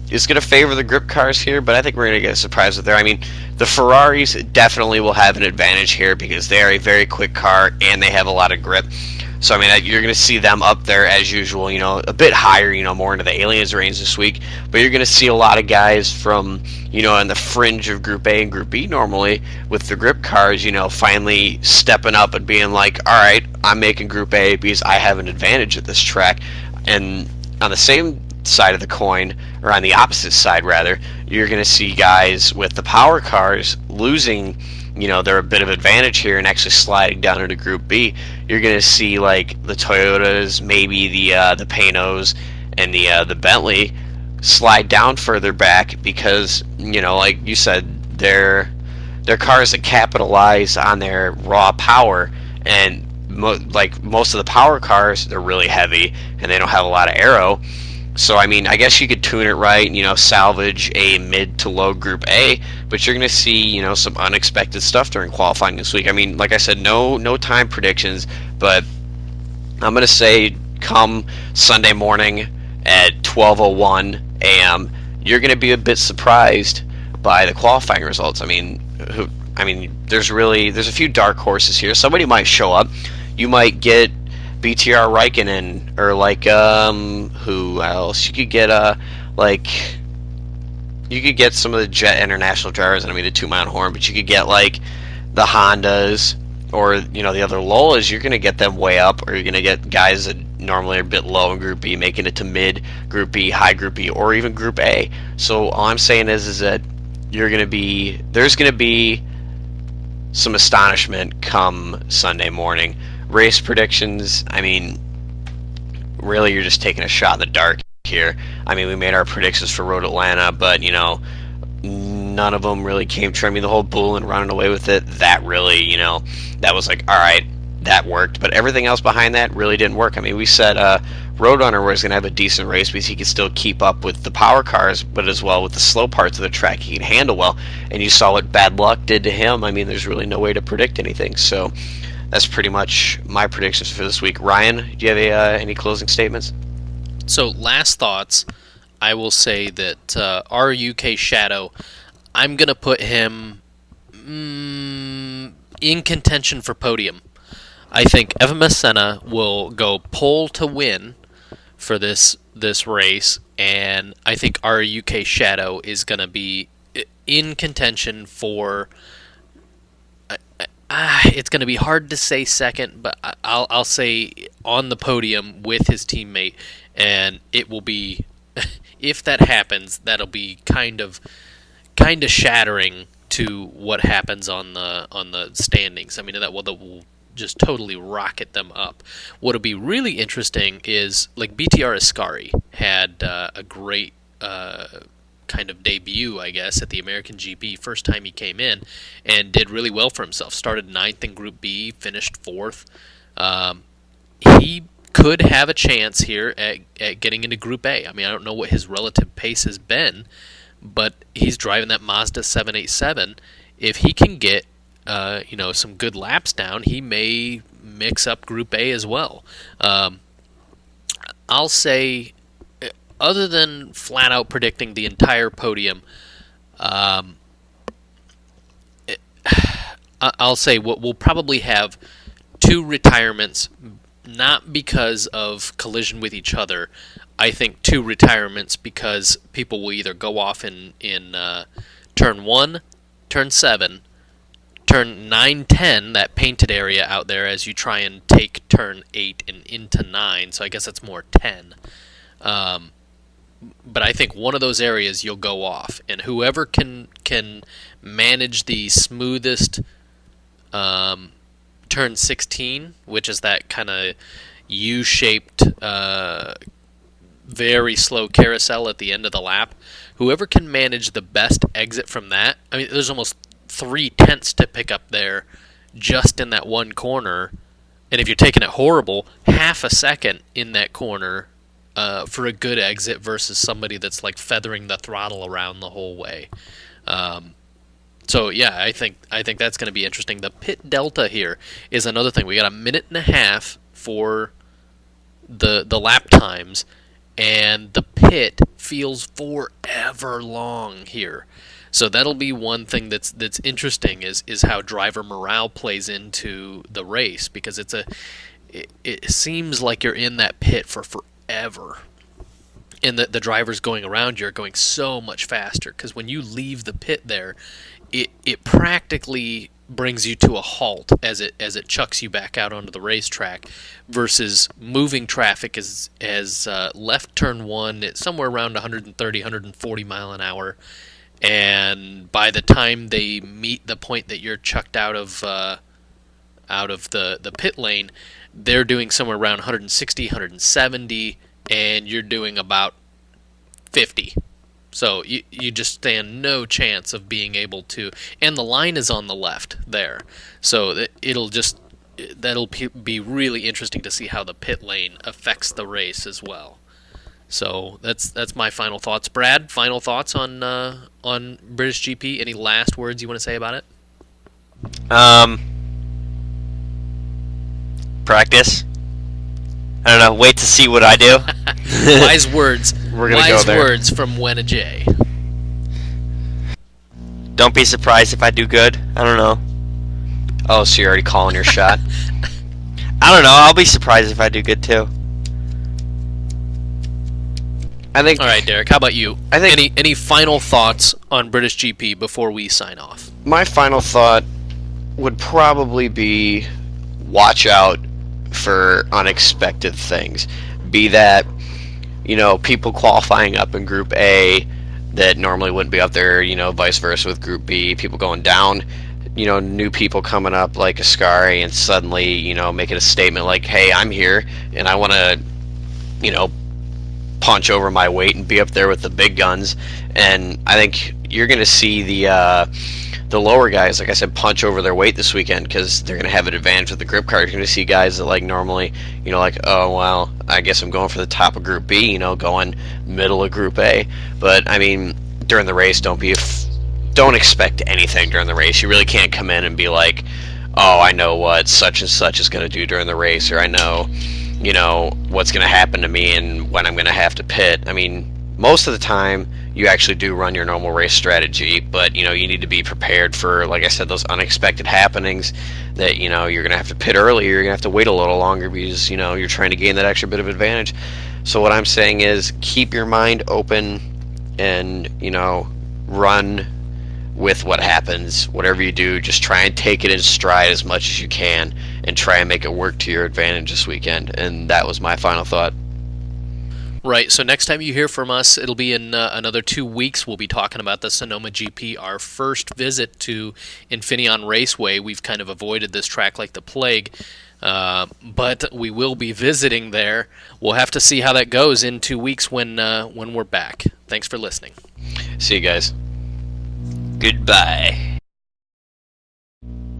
it's going to favor the grip cars here, but I think we're going to get a surprise with there. I mean, the Ferraris definitely will have an advantage here because they are a very quick car and they have a lot of grip. So, I mean, you're going to see them up there as usual, a bit higher, more into the Aliens range this week. But you're going to see a lot of guys from, in the fringe of Group A and Group B normally with the grip cars, finally stepping up and being like, all right, I'm making Group A because I have an advantage at this track. And on the same side of the coin, or on the opposite side rather, you're going to see guys with the power cars losing they're a bit of advantage here and actually sliding down into Group B. You're going to see like the Toyotas, maybe the Panos, and the Bentley slide down further back because like you said, they're cars that capitalize on their raw power, and most of the power cars, they're really heavy and they don't have a lot of aero. So, I mean, I guess you could tune it right, salvage a mid to low Group A, but you're going to see, some unexpected stuff during qualifying this week. I mean, like I said, no time predictions, but I'm going to say come Sunday morning at 12:01 a.m., you're going to be a bit surprised by the qualifying results. I mean, there's a few dark horses here. Somebody might show up. You might get BTR Raikkonen, or who else? You could get some of the JET International drivers. I don't mean to toot my own horn, but you could get like the Hondas or the other Lolas. You're gonna get them way up, or you're gonna get guys that normally are a bit low in Group B making it to mid Group B, high Group B, or even Group A. So all I'm saying is that there's gonna be some astonishment come Sunday morning. Race predictions, I mean, really you're just taking a shot in the dark here. I mean, we made our predictions for Road Atlanta, but none of them really came true. I mean, the whole bull and running away with it, that really, that was like, all right, that worked. But everything else behind that really didn't work. I mean, we said Roadrunner was going to have a decent race because he could still keep up with the power cars, but as well with the slow parts of the track he can handle well. And you saw what bad luck did to him. I mean, there's really no way to predict anything. So that's pretty much my predictions for this week. Ryan, do you have any closing statements? So, last thoughts, I will say that our UK Shadow, I'm going to put him in contention for podium. I think Evan Masena will go pole to win for this race, and I think our UK Shadow is going to be in contention for... it's going to be hard to say second, but I'll say on the podium with his teammate, and it will be, if that happens, that'll be kind of shattering to what happens on the standings. I mean, that will just totally rocket them up. What'll be really interesting is like BTR Ascari had a great kind of debut, I guess, at the American GP, first time he came in, and did really well for himself. Started 9th in Group B, finished 4th. He could have a chance here at getting into Group A. I mean, I don't know what his relative pace has been, but he's driving that Mazda 787. If he can get some good laps down, he may mix up Group A as well. I'll say, other than flat out predicting the entire podium, I'll say we'll probably have 2 retirements, not because of collision with each other. I think 2 retirements because people will either go off in turn 1, turn 7, turn 9, 10, that painted area out there, as you try and take turn 8 and into 9, so I guess that's more 10. But I think one of those areas you'll go off, and whoever can manage the smoothest turn 16, which is that kind of U-shaped, very slow carousel at the end of the lap, whoever can manage the best exit from that, I mean, there's almost 3/10 to pick up there just in that one corner, and if you're taking it horrible, half a second in that corner for a good exit versus somebody that's like feathering the throttle around the whole way. So yeah, I think that's going to be interesting. The pit delta here is another thing. We got a minute and a half for the lap times, and the pit feels forever long here. So that'll be one thing that's interesting is how driver morale plays into the race, because it seems like you're in that pit for forever. And the drivers going around you are going so much faster, because when you leave the pit there, it practically brings you to a halt as it chucks you back out onto the racetrack, versus moving traffic as left turn 1 at somewhere around 130, 140 mile an hour, and by the time they meet the point that you're chucked out of the pit lane, they're doing somewhere around 160, 170, and you're doing about 50. So you just stand no chance of being able to, and the line is on the left there. So that'll be really interesting to see how the pit lane affects the race as well. So that's my final thoughts. Brad, final thoughts on British GP? Any last words you want to say about it? Practice. I don't know. Wait to see what I do. Wise words. We're gonna go there. Wise words from WennaJ. Don't be surprised if I do good. I don't know. Oh, so you're already calling your shot? I don't know. I'll be surprised if I do good too. I think. All right, Derek. How about you? I think any final thoughts on British GP before we sign off? my final thought would probably be watch out for unexpected things. Be that, people qualifying up in Group A that normally wouldn't be up there, vice versa with Group B, people going down, new people coming up like Ascari and suddenly, making a statement like, hey, I'm here and I want to, punch over my weight and be up there with the big guns. And I think you're going to see the lower guys, like I said, punch over their weight this weekend, because they're going to have an advantage with the grip car. You're going to see guys that like normally, oh, well, I guess I'm going for the top of Group B, going middle of Group A. But, I mean, during the race, don't expect anything during the race. You really can't come in and be like, oh, I know what such and such is going to do during the race, or I know, what's going to happen to me and when I'm going to have to pit. I mean, most of the time, you actually do run your normal race strategy, but, you need to be prepared for, like I said, those unexpected happenings that, you're going to have to pit early, or you're going to have to wait a little longer because, you're trying to gain that extra bit of advantage. So what I'm saying is keep your mind open and, run with what happens. Whatever you do, just try and take it in stride as much as you can and try and make it work to your advantage this weekend. And that was my final thought. Right, so next time you hear from us, it'll be in another 2 weeks. We'll be talking about the Sonoma GP, our first visit to Infineon Raceway. We've kind of avoided this track like the plague, but we will be visiting there. We'll have to see how that goes in 2 weeks when we're back. Thanks for listening. See you guys. Goodbye.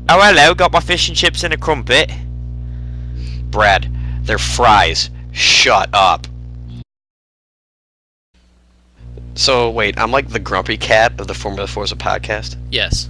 Oh, hello. Got my fish and chips and a crumpet. Brad, they're fries. Shut up. So, wait, I'm like the grumpy cat of the Formula Forza podcast? Yes.